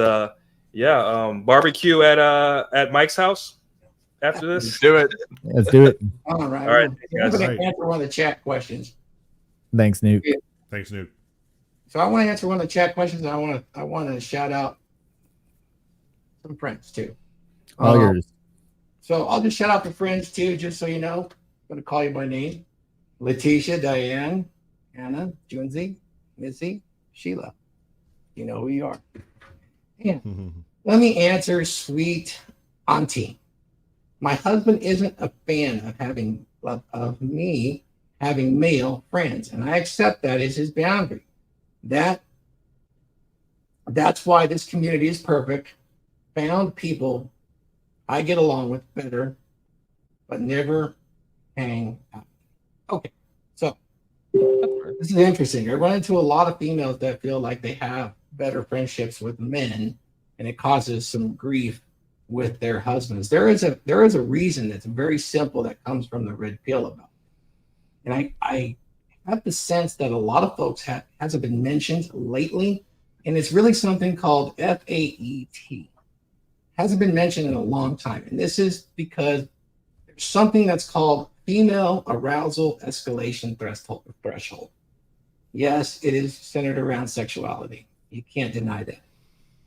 barbecue at Mike's house after this. Let's do it. Let's do it. All right. All right, I'm guys. going to answer one of the chat questions. Thanks, Nuke. Thanks, Nuke. So I want to answer one of the chat questions. And I want to shout out some friends too. All yours. So I'll just shout out the friends too, just so you know. I'm going to call you by name. Letitia, Diane, Anna, Junzi, Missy, Sheila. You know who you are. Yeah. Let me answer, sweet auntie. My husband isn't a fan of me having male friends, and I accept that as his boundary. That's why this community is perfect, found people I get along with better, but never hang out. Okay, so this is interesting. I run into a lot of females that feel like they have better friendships with men, and it causes some grief with their husbands. There is a reason that's very simple that comes from the red pill about it. And I have the sense that a lot of folks hasn't been mentioned lately, and it's really something called FAET. Hasn't been mentioned in a long time, and this is because there's something that's called female arousal escalation threshold. Yes, it is centered around sexuality. You can't deny that.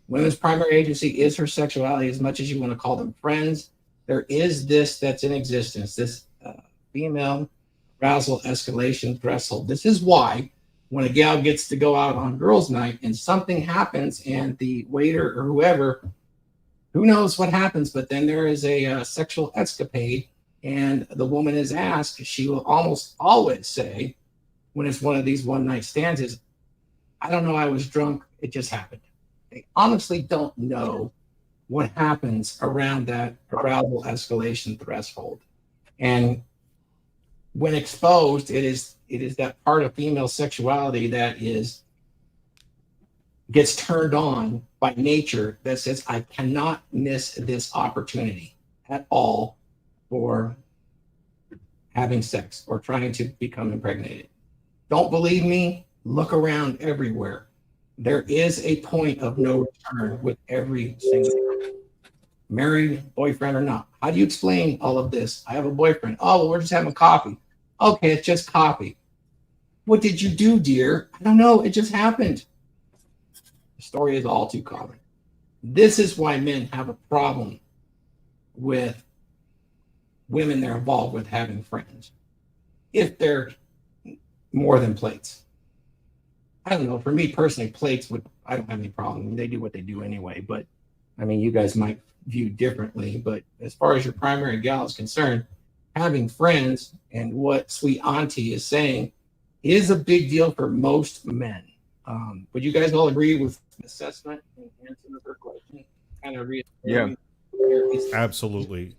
Women's primary agency is her sexuality, as much as you want to call them friends. There is this that's in existence, this female arousal escalation threshold. This is why when a gal gets to go out on girls' night and something happens and the waiter or whoever, who knows what happens, but then there is a sexual escapade and the woman is asked, she will almost always say, when it's one of these one night stands, is, I don't know, I was drunk, it just happened. They honestly don't know what happens around that arousal escalation threshold. And when exposed, it is that part of female sexuality that gets turned on by nature that says, I cannot miss this opportunity at all for having sex or trying to become impregnated. Don't believe me? Look around everywhere. There is a point of no return with every single married, boyfriend or not. How do you explain all of this? I have a boyfriend. Oh, well, we're just having coffee. Okay, it's just coffee. What did you do, dear? I don't know. It just happened. The story is all too common. This is why men have a problem with women they're involved with having friends, if they're more than plates. I don't know. For me personally, plates I don't have any problem. They do what they do anyway. But I mean, you guys might view differently. But as far as your primary gal is concerned, having friends and what Sweet Auntie is saying is a big deal for most men. Would you guys all agree with the assessment and answer her question? Kind of Yeah. Absolutely.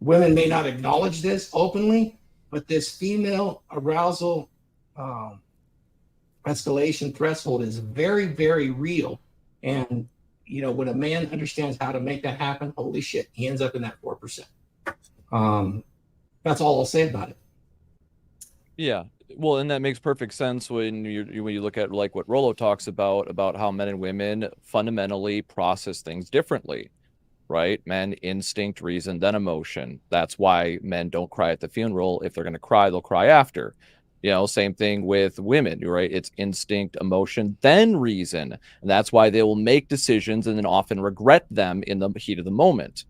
Women may not acknowledge this openly, but this female arousal escalation threshold is very, very real. And, you know, when a man understands how to make that happen, holy shit, he ends up in that 4%. That's all I'll say about it. Yeah. Well, and that makes perfect sense when you look at like what Rollo talks about how men and women fundamentally process things differently, right? Men instinct, reason, then emotion. That's why men don't cry at the funeral. If they're going to cry, they'll cry after. You know, same thing with women, right? It's instinct, emotion, then reason. And that's why they will make decisions and then often regret them in the heat of the moment,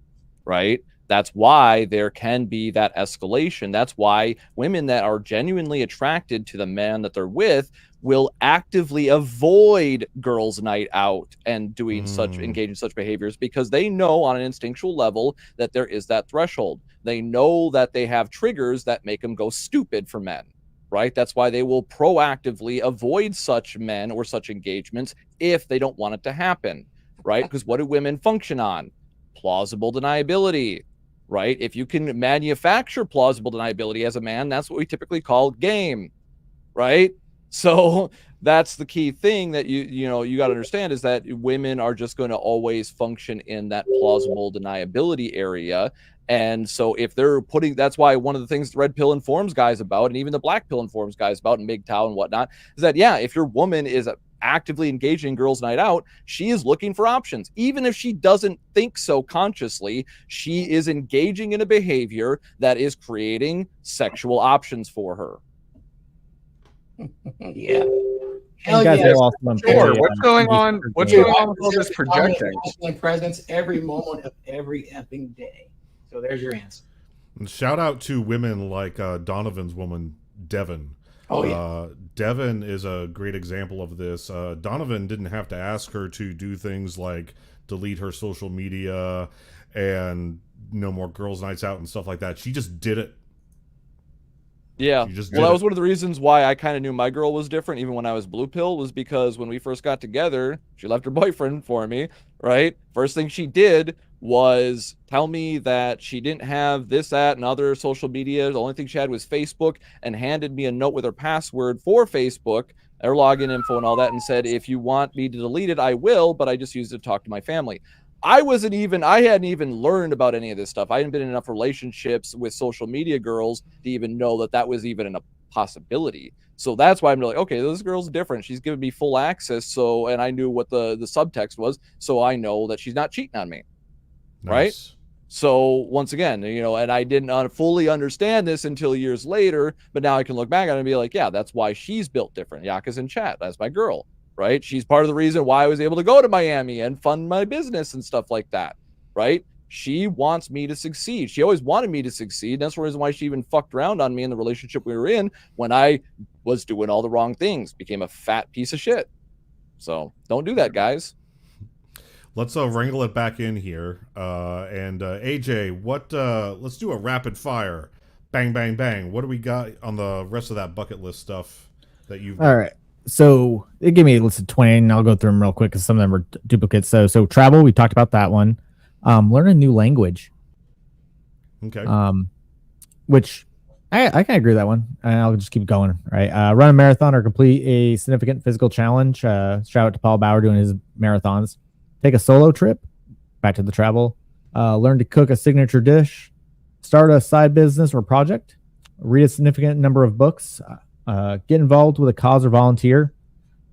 right? That's why there can be that escalation. That's why women that are genuinely attracted to the man that they're with will actively avoid girls' night out and doing engage in such behaviors, because they know on an instinctual level that there is that threshold. They know that they have triggers that make them go stupid for men, right? That's why they will proactively avoid such men or such engagements if they don't want it to happen, right? Because what do women function on? Plausible deniability, right? If you can manufacture plausible deniability as a man, that's what we typically call game, right? So that's the key thing that you got to understand, is that women are just going to always function in that plausible deniability area. And so if they're that's why one of the things the red pill informs guys about, and even the black pill informs guys about in MGTOW and whatnot, is that, yeah, if your woman is actively engaging in girls' night out, she is looking for options. Even if she doesn't think so consciously, she is engaging in a behavior that is creating sexual options for her. Yeah. And guys are also Sure. What's going on? What's going on with all this projecting? Presence every moment of every effing day. So there's your answer. And shout out to women like Donovan's woman, Devin. Oh, yeah. Devin is a great example of this. Donovan didn't have to ask her to do things like delete her social media and no more girls' nights out and stuff like that. She just did it. Yeah. She just Well, did that it. was one of the reasons why I kind of knew my girl was different, even when I was blue pill, was because when we first got together, she left her boyfriend for me, right? First thing she did was tell me that she didn't have this, that, and other social media. The only thing she had was Facebook, and handed me a note with her password for Facebook, her login info, and all that, and said, if you want me to delete it, I will, but I just used it to talk to my family. I hadn't even learned about any of this stuff. I hadn't been in enough relationships with social media girls to even know that that was even a possibility. So that's why I'm like, okay, this girl's different. She's giving me full access. So, and I knew what the subtext was. So I know that she's not cheating on me. Right? Nice. So once again, and I didn't fully understand this until years later, but now I can look back on it and be like, yeah, that's why she's built different. Yaka's in chat. That's my girl. Right? She's part of the reason why I was able to go to Miami and fund my business and stuff like that. Right? She wants me to succeed. She always wanted me to succeed. That's the reason why she even fucked around on me in the relationship we were in when I was doing all the wrong things, became a fat piece of shit. So don't do that, guys. Let's wrangle it back in here. And AJ, let's do a rapid fire. Bang, bang, bang. What do we got on the rest of that bucket list stuff that you've got? All right. So it gave me a list of 20, and I'll go through them real quick because some of them are duplicates. So travel, we talked about that one. Learn a new language. Okay. Which I can agree with that one. And I'll just keep going. Right. Run a marathon or complete a significant physical challenge. Shout out to Paul Bauer doing his marathons. Take a solo trip. Back to the travel. Learn to cook a signature dish. Start a side business or project. Read a significant number of books. Get involved with a cause or volunteer.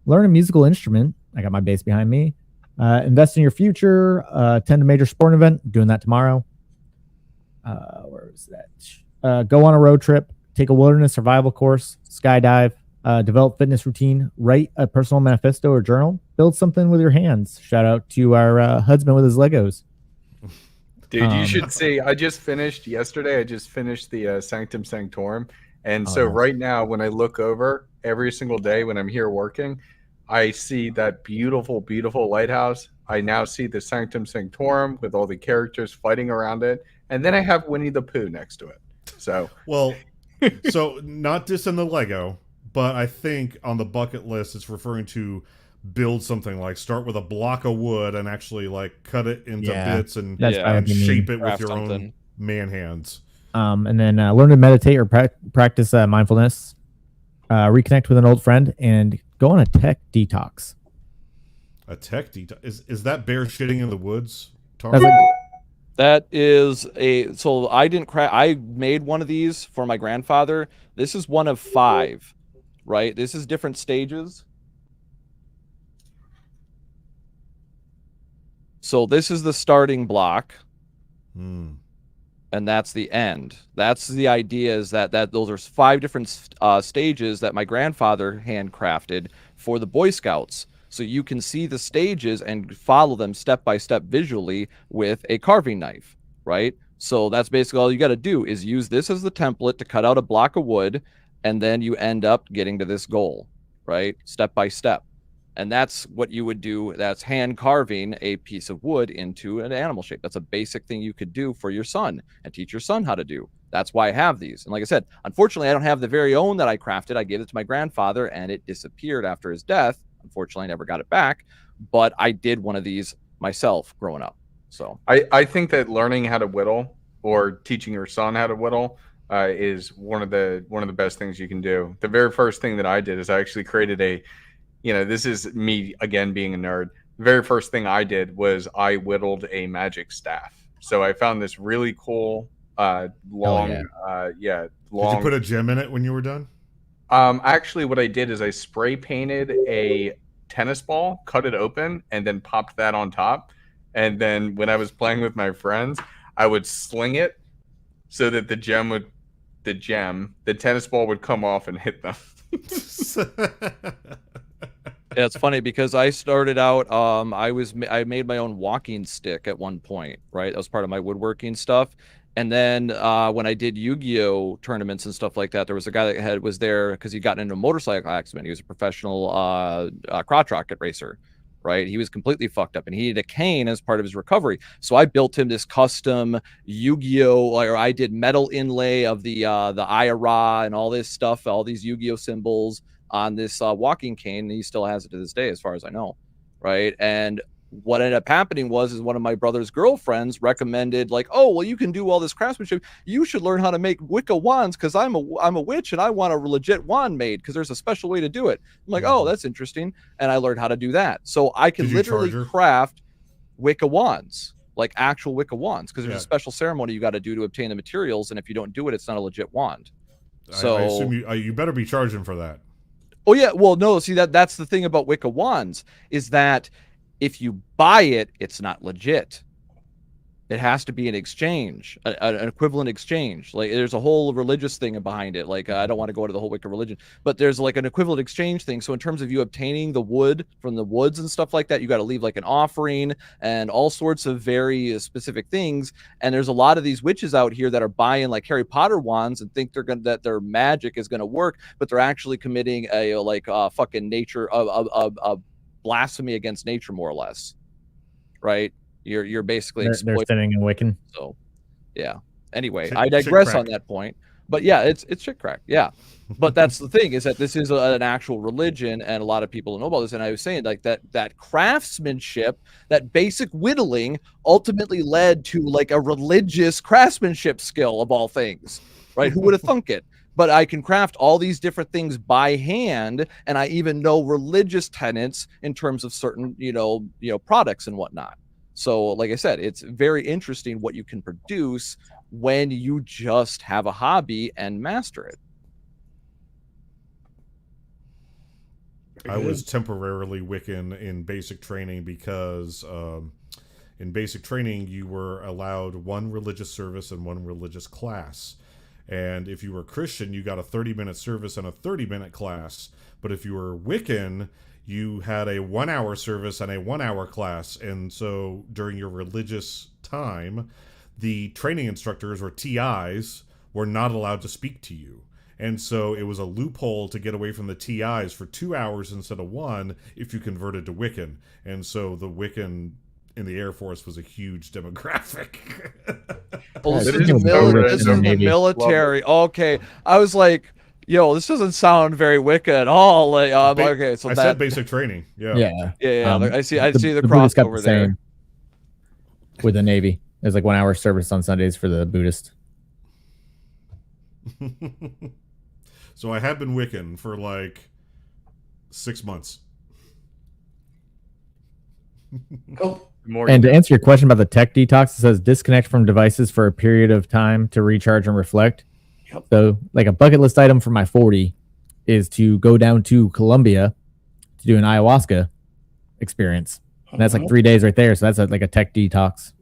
Learn a musical instrument. I got my bass behind me. Invest in your future. Attend a major sporting event. Doing that tomorrow. Where was that? Go on a road trip. Take a wilderness survival course. Skydive. Develop fitness routine. Write a personal manifesto or journal. Build something with your hands. Shout out to our husband with his Legos. Dude, you should see. I just finished the Sanctum Sanctorum. And so nice. right now, when I look over every single day when I'm here working, I see that beautiful, beautiful lighthouse. I now see the Sanctum Sanctorum with all the characters fighting around it. And then I have Winnie the Pooh next to it. So, well, so not just in the Lego, but I think on the bucket list, it's referring to build something, like start with a block of wood and actually like cut it into bits and shape it with your own man hands. And then learn to meditate or practice mindfulness, reconnect with an old friend, and go on a tech detox. A tech detox? Is that bear shitting in the woods? That is so I made one of these for my grandfather. This is one of 5, right? This is different stages. So this is the starting block. And that's the end. That's the idea, is that those are 5 different stages that my grandfather handcrafted for the Boy Scouts. So you can see the stages and follow them step by step visually with a carving knife, right? So that's basically all you got to do, is use this as the template to cut out a block of wood, and then you end up getting to this goal, right? Step by step. And that's what you would do. That's hand carving a piece of wood into an animal shape. That's a basic thing you could do for your son and teach your son how to do. That's why I have these. And like I said, unfortunately, I don't have the very own that I crafted. I gave it to my grandfather and it disappeared after his death. Unfortunately, I never got it back. But I did one of these myself growing up. So I think that learning how to whittle or teaching your son how to whittle is one of the best things you can do. The very first thing that I did is I actually created this is me again being a nerd. The very first thing I did was I whittled a magic staff. So I found this really cool long. Did you put a gem in it when you were done? Actually, what I did is I spray painted a tennis ball, cut it open, and then popped that on top. And then when I was playing with my friends, I would sling it so that the tennis ball would come off and hit them. Yeah, it's funny because I started out, I made my own walking stick at one point, right? That was part of my woodworking stuff. And then when I did Yu-Gi-Oh tournaments and stuff like that, there was a guy that was there because he got into a motorcycle accident. He was a professional crotch rocket racer. right? He was completely fucked up and he needed a cane as part of his recovery. So I built him this custom Yu-Gi-Oh, or I did metal inlay of the IRA and all this stuff, all these Yu-Gi-Oh symbols on this walking cane. And he still has it to this day, as far as I know, right? And what ended up happening was one of my brother's girlfriends recommended, like, oh, well, you can do all this craftsmanship. You should learn how to make Wicca wands because I'm a witch and I want a legit wand made because there's a special way to do it. I'm like, oh, that's interesting. And I learned how to do that. So I can literally craft Wicca wands, like actual Wicca wands, because there's a special ceremony you got to do to obtain the materials. And if you don't do it, it's not a legit wand. So I assume you better be charging for that. Oh, yeah. Well, no, see, that's the thing about Wicca wands is that if you buy it, it's not legit. It has to be an exchange, an equivalent exchange. Like there's a whole religious thing behind it. Like I don't want to go into the whole Wicca religion, but there's like an equivalent exchange thing. So in terms of you obtaining the wood from the woods and stuff like that, you got to leave like an offering and all sorts of very specific things. And there's a lot of these witches out here that are buying like Harry Potter wands and think that their magic is going to work, but they're actually committing a fucking nature of blasphemy against nature, more or less, right? You're basically they're sinning and Wiccan. So yeah, anyway, I digress on that point, but yeah, it's shit crack. Yeah, but that's the thing, is that this is an actual religion and a lot of people know about this. And I was saying like that craftsmanship, that basic whittling ultimately led to like a religious craftsmanship skill of all things, right? Who would have thunk it? But I can craft all these different things by hand, and I even know religious tenets in terms of certain, products and whatnot. So, like I said, it's very interesting what you can produce when you just have a hobby and master it. I was temporarily Wiccan in basic training because in basic training you were allowed one religious service and one religious class. And if you were Christian, you got a 30-minute service and a 30-minute class. But if you were Wiccan, you had a 1-hour service and a 1-hour class. And so during your religious time, the training instructors, or TIs, were not allowed to speak to you. And so it was a loophole to get away from the TIs for 2 hours instead of 1 if you converted to Wiccan. And so the Wiccan in the Air Force was a huge demographic. Well, this is the military. Okay. I was like, yo, this doesn't sound very Wicca at all. Like, okay, so I said basic training. Yeah. I see the crossover there. With the Navy. There's like 1-hour service on Sundays for the Buddhist. So I have been Wiccan for like 6 months. Cool. And to answer your question about the tech detox, it says disconnect from devices for a period of time to recharge and reflect. Yep. So like a bucket list item for my 40 is to go down to Colombia to do an ayahuasca experience. And that's like 3 days right there. So that's like a tech detox.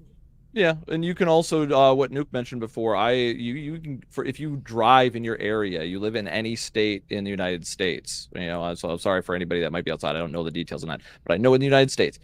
Yeah, and you can also what Nuke mentioned before. You can, if you drive in your area, you live in any state in the United States. So I'm sorry for anybody that might be outside. I don't know the details on that, but I know in the United States,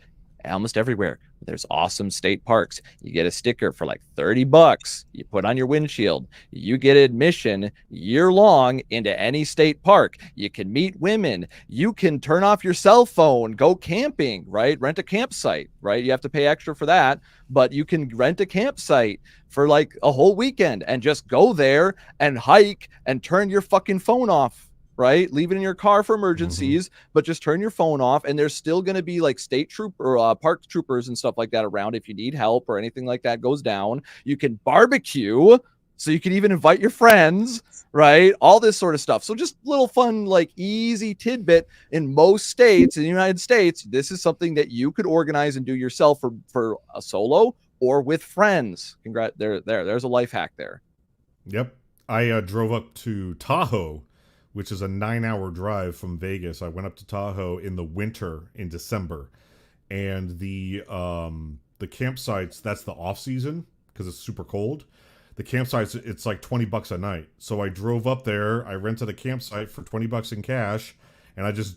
almost everywhere, there's awesome state parks. You get a sticker for like $30. You put on your windshield. You get admission year long into any state park. You can meet women. You can turn off your cell phone, go camping, right? Rent a campsite, right? You have to pay extra for that, but you can rent a campsite for like a whole weekend and just go there and hike and turn your fucking phone off. Right? Leave it in your car for emergencies, but just turn your phone off. And there's still going to be like state park troopers and stuff like that around if you need help or anything like that goes down. You can barbecue, so you can even invite your friends, right? All this sort of stuff. So just little fun, like easy tidbit in most states in the United States. This is something that you could organize and do yourself for a solo or with friends. There's a life hack there. Yep. I drove up to Tahoe, which is a 9-hour drive from Vegas. I went up to Tahoe in the winter in December, and the campsites, that's the off season because it's super cold. The campsites, it's like $20 a night. So I drove up there. I rented a campsite for $20 in cash, and I just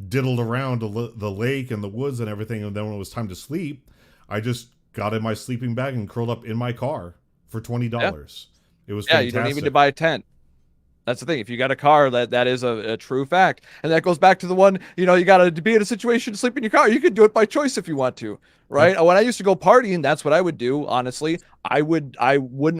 diddled around the lake and the woods and everything. And then when it was time to sleep, I just got in my sleeping bag and curled up in my car for $20. It was fantastic. You don't even need to buy a tent. That's the thing. If you got a car, that is a true fact. And that goes back to the one, you got to be in a situation to sleep in your car. You can do it by choice if you want to, right? When I used to go partying, that's what I would do. Honestly, I wouldn't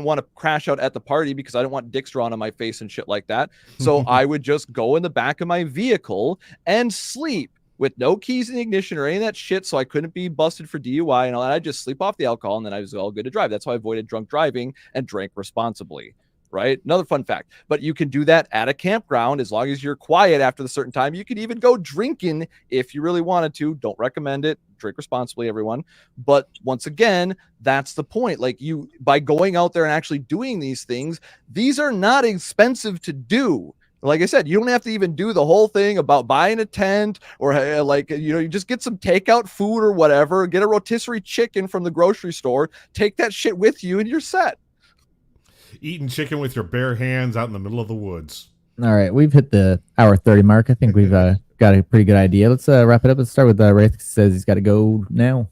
want to crash out at the party because I didn't want dicks drawn on my face and shit like that. So I would just go in the back of my vehicle and sleep with no keys in the ignition or any of that shit, so I couldn't be busted for DUI and all that. I just sleep off the alcohol and then I was all good to drive. That's how I avoided drunk driving and drank responsibly. Right? Another fun fact, but you can do that at a campground as long as you're quiet after the certain time. You could even go drinking if you really wanted to. Don't recommend it. Drink responsibly, everyone. But once again, that's the point. Like, by going out there and actually doing these things, these are not expensive to do. Like I said, you don't have to even do the whole thing about buying a tent or you just get some takeout food or whatever, get a rotisserie chicken from the grocery store, take that shit with you and you're set. Eating chicken with your bare hands out in the middle of the woods. All right, we've hit the hour 30 mark. I think we've got a pretty good idea. Let's wrap it up. Let's start with Wraith. Says he's got to go now.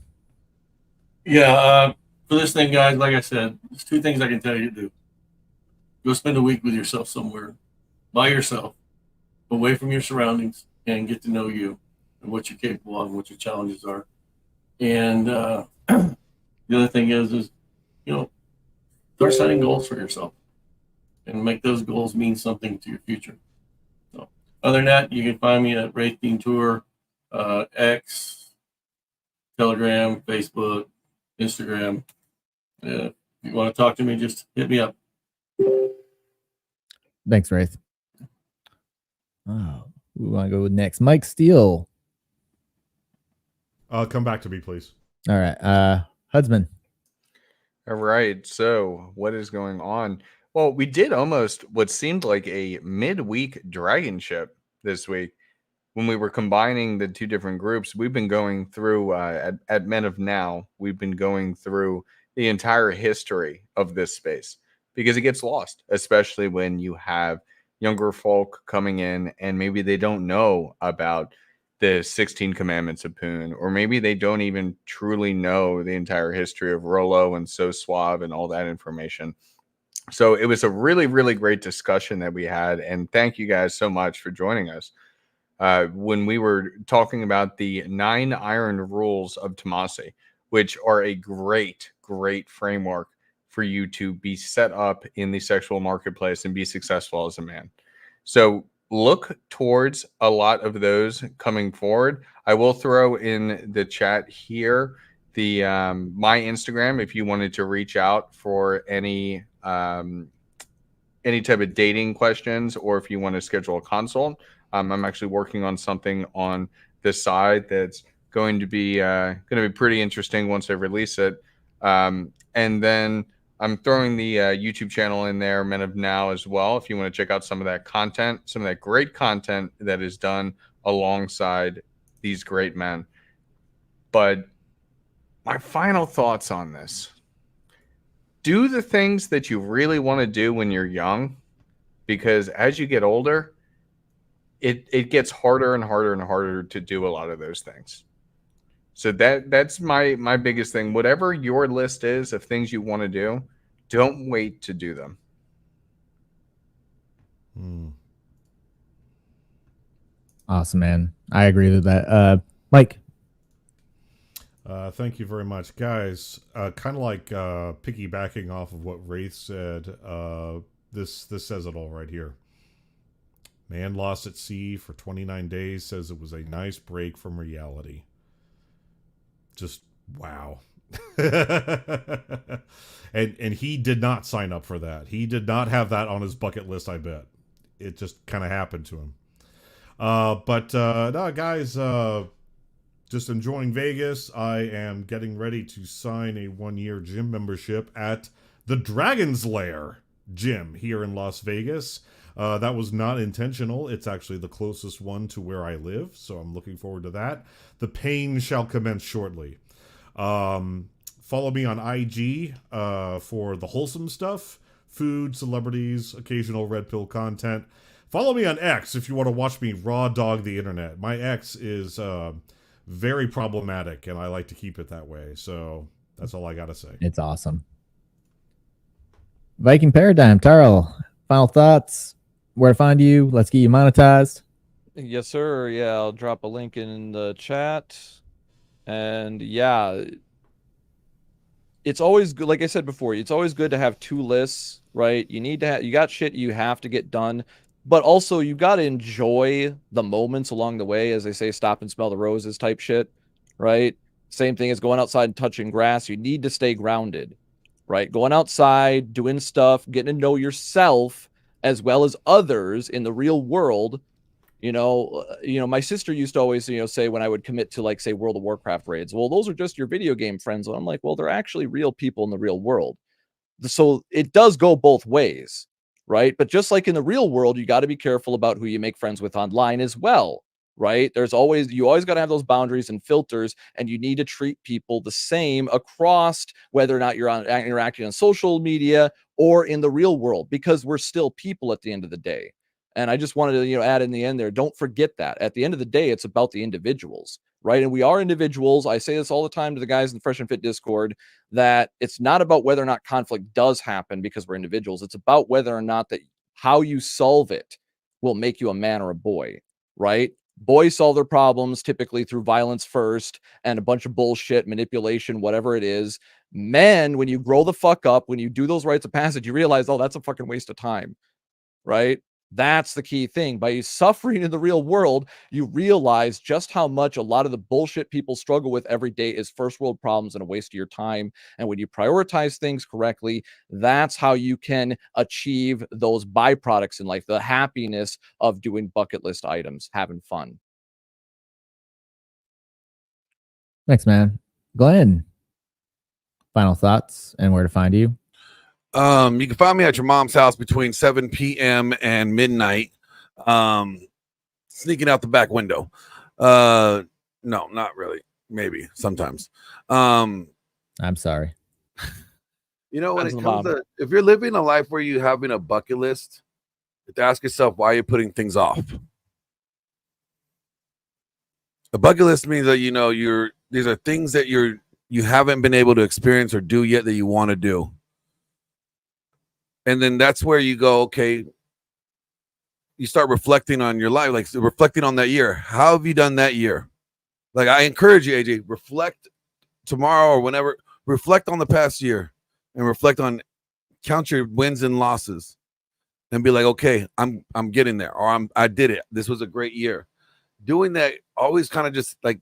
Yeah, for this thing, guys, like I said, there's two things I can tell you to do. Go spend a week with yourself somewhere, by yourself, away from your surroundings, and get to know you and what you're capable of and what your challenges are. And the other thing is start setting goals for yourself and make those goals mean something to your future. So, other than that, you can find me at Wraith Team Tour, X, Telegram, Facebook, Instagram. If you want to talk to me, just hit me up. Thanks, Wraith. Oh, we want to go next. Mike Steele. Come back to me, please. All right. Hudsman. All right. So what is going on? Well, we did almost what seemed like a midweek DragonShip this week. When we were combining the two different groups, we've been going through at Men of Now, we've been going through the entire history of this space because it gets lost, especially when you have younger folk coming in and maybe they don't know about the 16 commandments of Poon, or maybe they don't even truly know the entire history of Rolo and So Suave and all that information. So it was a really, really great discussion that we had. And thank you guys so much for joining us. When we were talking about the 9 iron rules of Tomasi, which are a great, great framework for you to be set up in the sexual marketplace and be successful as a man. So look towards a lot of those coming forward. I will throw in the chat here the my Instagram if you wanted to reach out for any type of dating questions, or if you want to schedule a consult. I'm actually working on something on this side that's going to be pretty interesting once I release it. And then I'm throwing the YouTube channel in there, Men of Now, as well, if you want to check out some of that content, some of that great content that is done alongside these great men. But my final thoughts on this: do the things that you really want to do when you're young, because as you get older, it gets harder and harder and harder to do a lot of those things. So that's my biggest thing. Whatever your list is of things you want to do, don't wait to do them. Awesome, man. I agree with that. Mike. Thank you very much, guys. Kind of like piggybacking off of what Wraith said. This says it all right here. Man lost at sea for 29 days, says it was a nice break from reality. Just wow. and he did not sign up for that. He did not have that on his bucket list, I bet. It just kind of happened to him. But no, guys, just enjoying Vegas. I am getting ready to sign a 1-year gym membership at the Dragon's Lair gym here in Las Vegas. That was not intentional. It's actually the closest one to where I live, so I'm looking forward to that. The pain shall commence shortly. Follow me on IG for the wholesome stuff, food, celebrities, occasional red pill content. Follow me on X if you want to watch me raw dog the internet. My X is very problematic, and I like to keep it that way. So that's all I got to say. It's awesome. Viking Paradigm, Tarl, final thoughts? where to find you. Let's get you monetized. Yes, sir. Yeah, I'll drop a link in the chat. And yeah, it's always good. Like I said before, it's always good to have two lists, right? You need to have, you got shit you have to get done, but also you got to enjoy the moments along the way. As they say, stop and smell the roses type shit, right? Same thing as going outside and touching grass. You need to stay grounded, right? Going outside, doing stuff, getting to know yourself as well as others in the real world. My sister used to always, say when I would commit to, like, say, World of Warcraft raids, well, those are just your video game friends. And I'm like, well, they're actually real people in the real world. So it does go both ways, right? But just like in the real world, you got to be careful about who you make friends with online as well, right? You always got to have those boundaries and filters, and you need to treat people the same across whether or not you're interacting on social media or in the real world, because we're still people at the end of the day. And I just wanted to, add in the end there, don't forget that at the end of the day, it's about the individuals, right? And we are individuals. I say this all the time to the guys in the Fresh and Fit Discord, that it's not about whether or not conflict does happen because we're individuals. It's about whether or not that how you solve it will make you a man or a boy, right? Boys solve their problems typically through violence first and a bunch of bullshit, manipulation, whatever it is. Men, when you grow the fuck up, when you do those rites of passage, you realize, oh, that's a fucking waste of time, right? That's the key thing. By suffering in the real world, you realize just how much a lot of the bullshit people struggle with every day is first world problems and a waste of your time. And when you prioritize things correctly, that's how you can achieve those byproducts in life, the happiness of doing bucket list items, having fun. Thanks, man. Glenn, final thoughts and where to find you. You can find me at your mom's house between 7 p.m. and midnight, sneaking out the back window. No, not really. Maybe sometimes. I'm sorry. When it comes to, if you're living a life where you're having a bucket list, you have to ask yourself why you're putting things off. A bucket list means that these are things that you haven't been able to experience or do yet that you want to do. And then that's where you go, okay, you start reflecting on your life, like reflecting on that year. How have you done that year? Like, I encourage you, AJ, reflect tomorrow or whenever, reflect on the past year and count your wins and losses and be like, okay, I'm getting there, or I did it. This was a great year. Doing that always kind of just like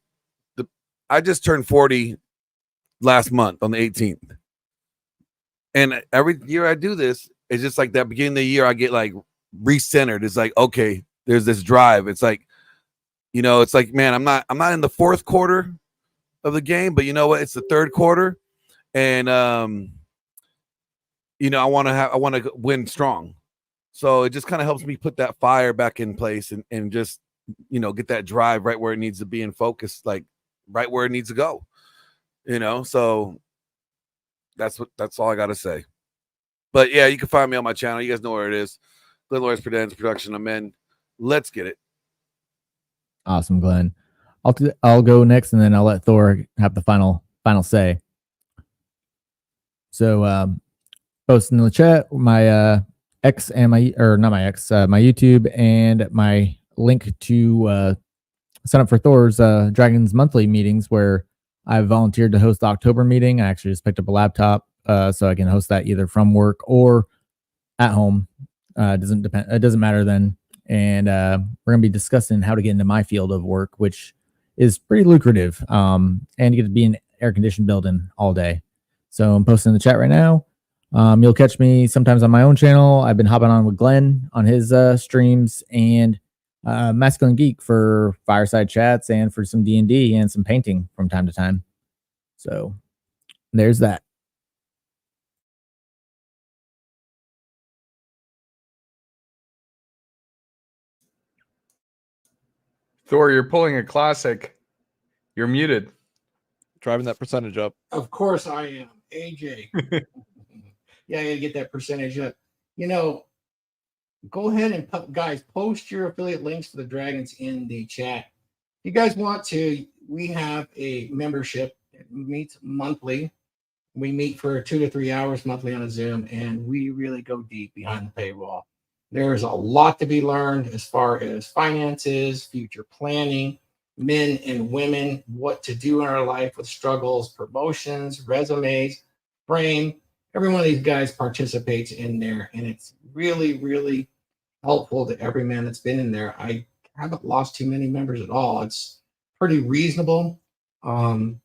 I just turned 40 last month on the 18th. And every year I do this, it's just like that beginning of the year, I get like recentered. It's like, okay, there's this drive. It's like, it's like, man, I'm not in the fourth quarter of the game, but you know what? It's the third quarter. And, I want to win strong. So it just kind of helps me put that fire back in place and just, get that drive right where it needs to be and focus, like right where it needs to go, so that's all I got to say. But yeah, you can find me on my channel. You guys know where it is. Glenn Lawrence Presents Production of Men. Let's get it. Awesome, Glenn. I'll go next, and then I'll let Thor have the final say. So, posting in the chat my X and my YouTube and my link to sign up for Thor's Dragons monthly meetings, where I volunteered to host the October meeting. I actually just picked up a laptop so I can host that either from work or at home. It doesn't matter then. And we're gonna be discussing how to get into my field of work, which is pretty lucrative. And you get to be in air conditioned building all day. So I'm posting in the chat right now. You'll catch me sometimes on my own channel. I've been hopping on with Glenn on his streams, and Masculine Geek for fireside chats and for some D&D and some painting from time to time. So there's that. Thor, you're pulling a classic. You're muted. Driving that percentage up. Of course I am. AJ. Yeah, I got to get that percentage up. Go ahead and guys, post your affiliate links to the Dragons in the chat. If you guys want to, we have a membership. It meets monthly. We meet for 2 to 3 hours monthly on a Zoom, and we really go deep behind the paywall. There's a lot to be learned as far as finances, future planning, men and women, what to do in our life with struggles, promotions, resumes, frame. Every one of these guys participates in there, and it's really, really helpful to every man that's been in there. I haven't lost too many members at all. It's pretty reasonable.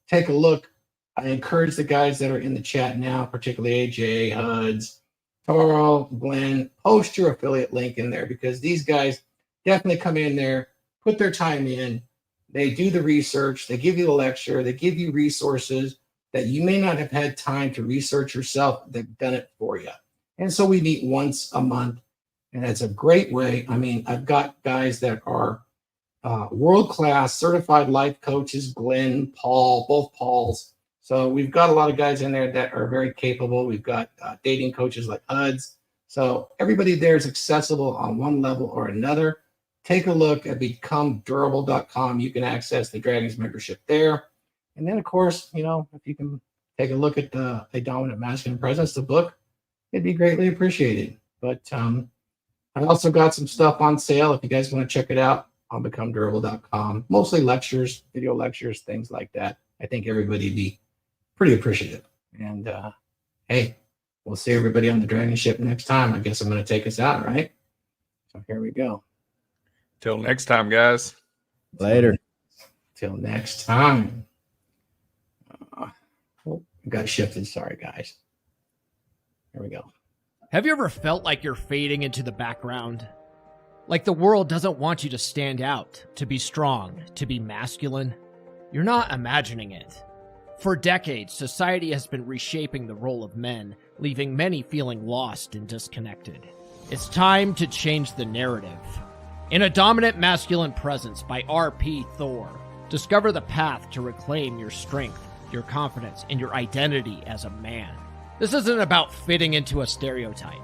Take a look. I encourage the guys that are in the chat now, particularly AJ, Huds, Toro, Glenn, post your affiliate link in there, because these guys definitely come in there, put their time in. They do the research. They give you the lecture. They give you resources that you may not have had time to research yourself. They've done it for you. And so we meet once a month, and it's a great way. I mean, I've got guys that are world-class certified life coaches, Glenn, Paul, both Pauls. So we've got a lot of guys in there that are very capable. We've got dating coaches like Huds. So everybody there is accessible on one level or another. Take a look at becomedurable.com. You can access the Dragons membership there. And then, of course, you know, if you can take a look at A Dominant Masculine Presence, the book, it'd be greatly appreciated. But I also got some stuff on sale if you guys want to check it out on becomedurable.com. Mostly lectures, video lectures, things like that. I think everybody would be pretty appreciative. And hey, we'll see everybody on the DragonShip next time. I guess I'm going to take us out, right? So here we go. Till next time, guys. Later. Till next time. Oh, got shifted. Sorry, guys. Here we go. Have you ever felt like you're fading into the background? Like the world doesn't want you to stand out, to be strong, to be masculine? You're not imagining it. For decades, society has been reshaping the role of men, leaving many feeling lost and disconnected. It's time to change the narrative. In A Dominant Masculine Presence by R.P. Thor, discover the path to reclaim your strength, your confidence, and your identity as a man. This isn't about fitting into a stereotype.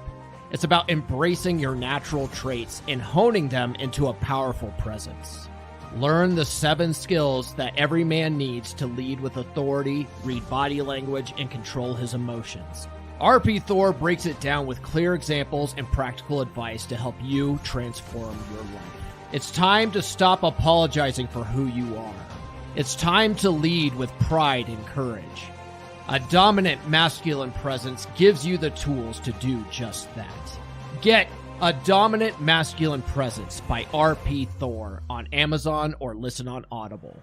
It's about embracing your natural traits and honing them into a powerful presence. Learn the 7 skills that every man needs to lead with authority, read body language, and control his emotions. R.P. Thor breaks it down with clear examples and practical advice to help you transform your life. It's time to stop apologizing for who you are. It's time to lead with pride and courage. A Dominant Masculine Presence gives you the tools to do just that. Get A Dominant Masculine Presence by R.P. Thor on Amazon or listen on Audible.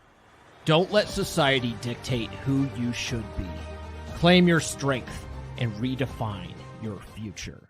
Don't let society dictate who you should be. Claim your strength and redefine your future.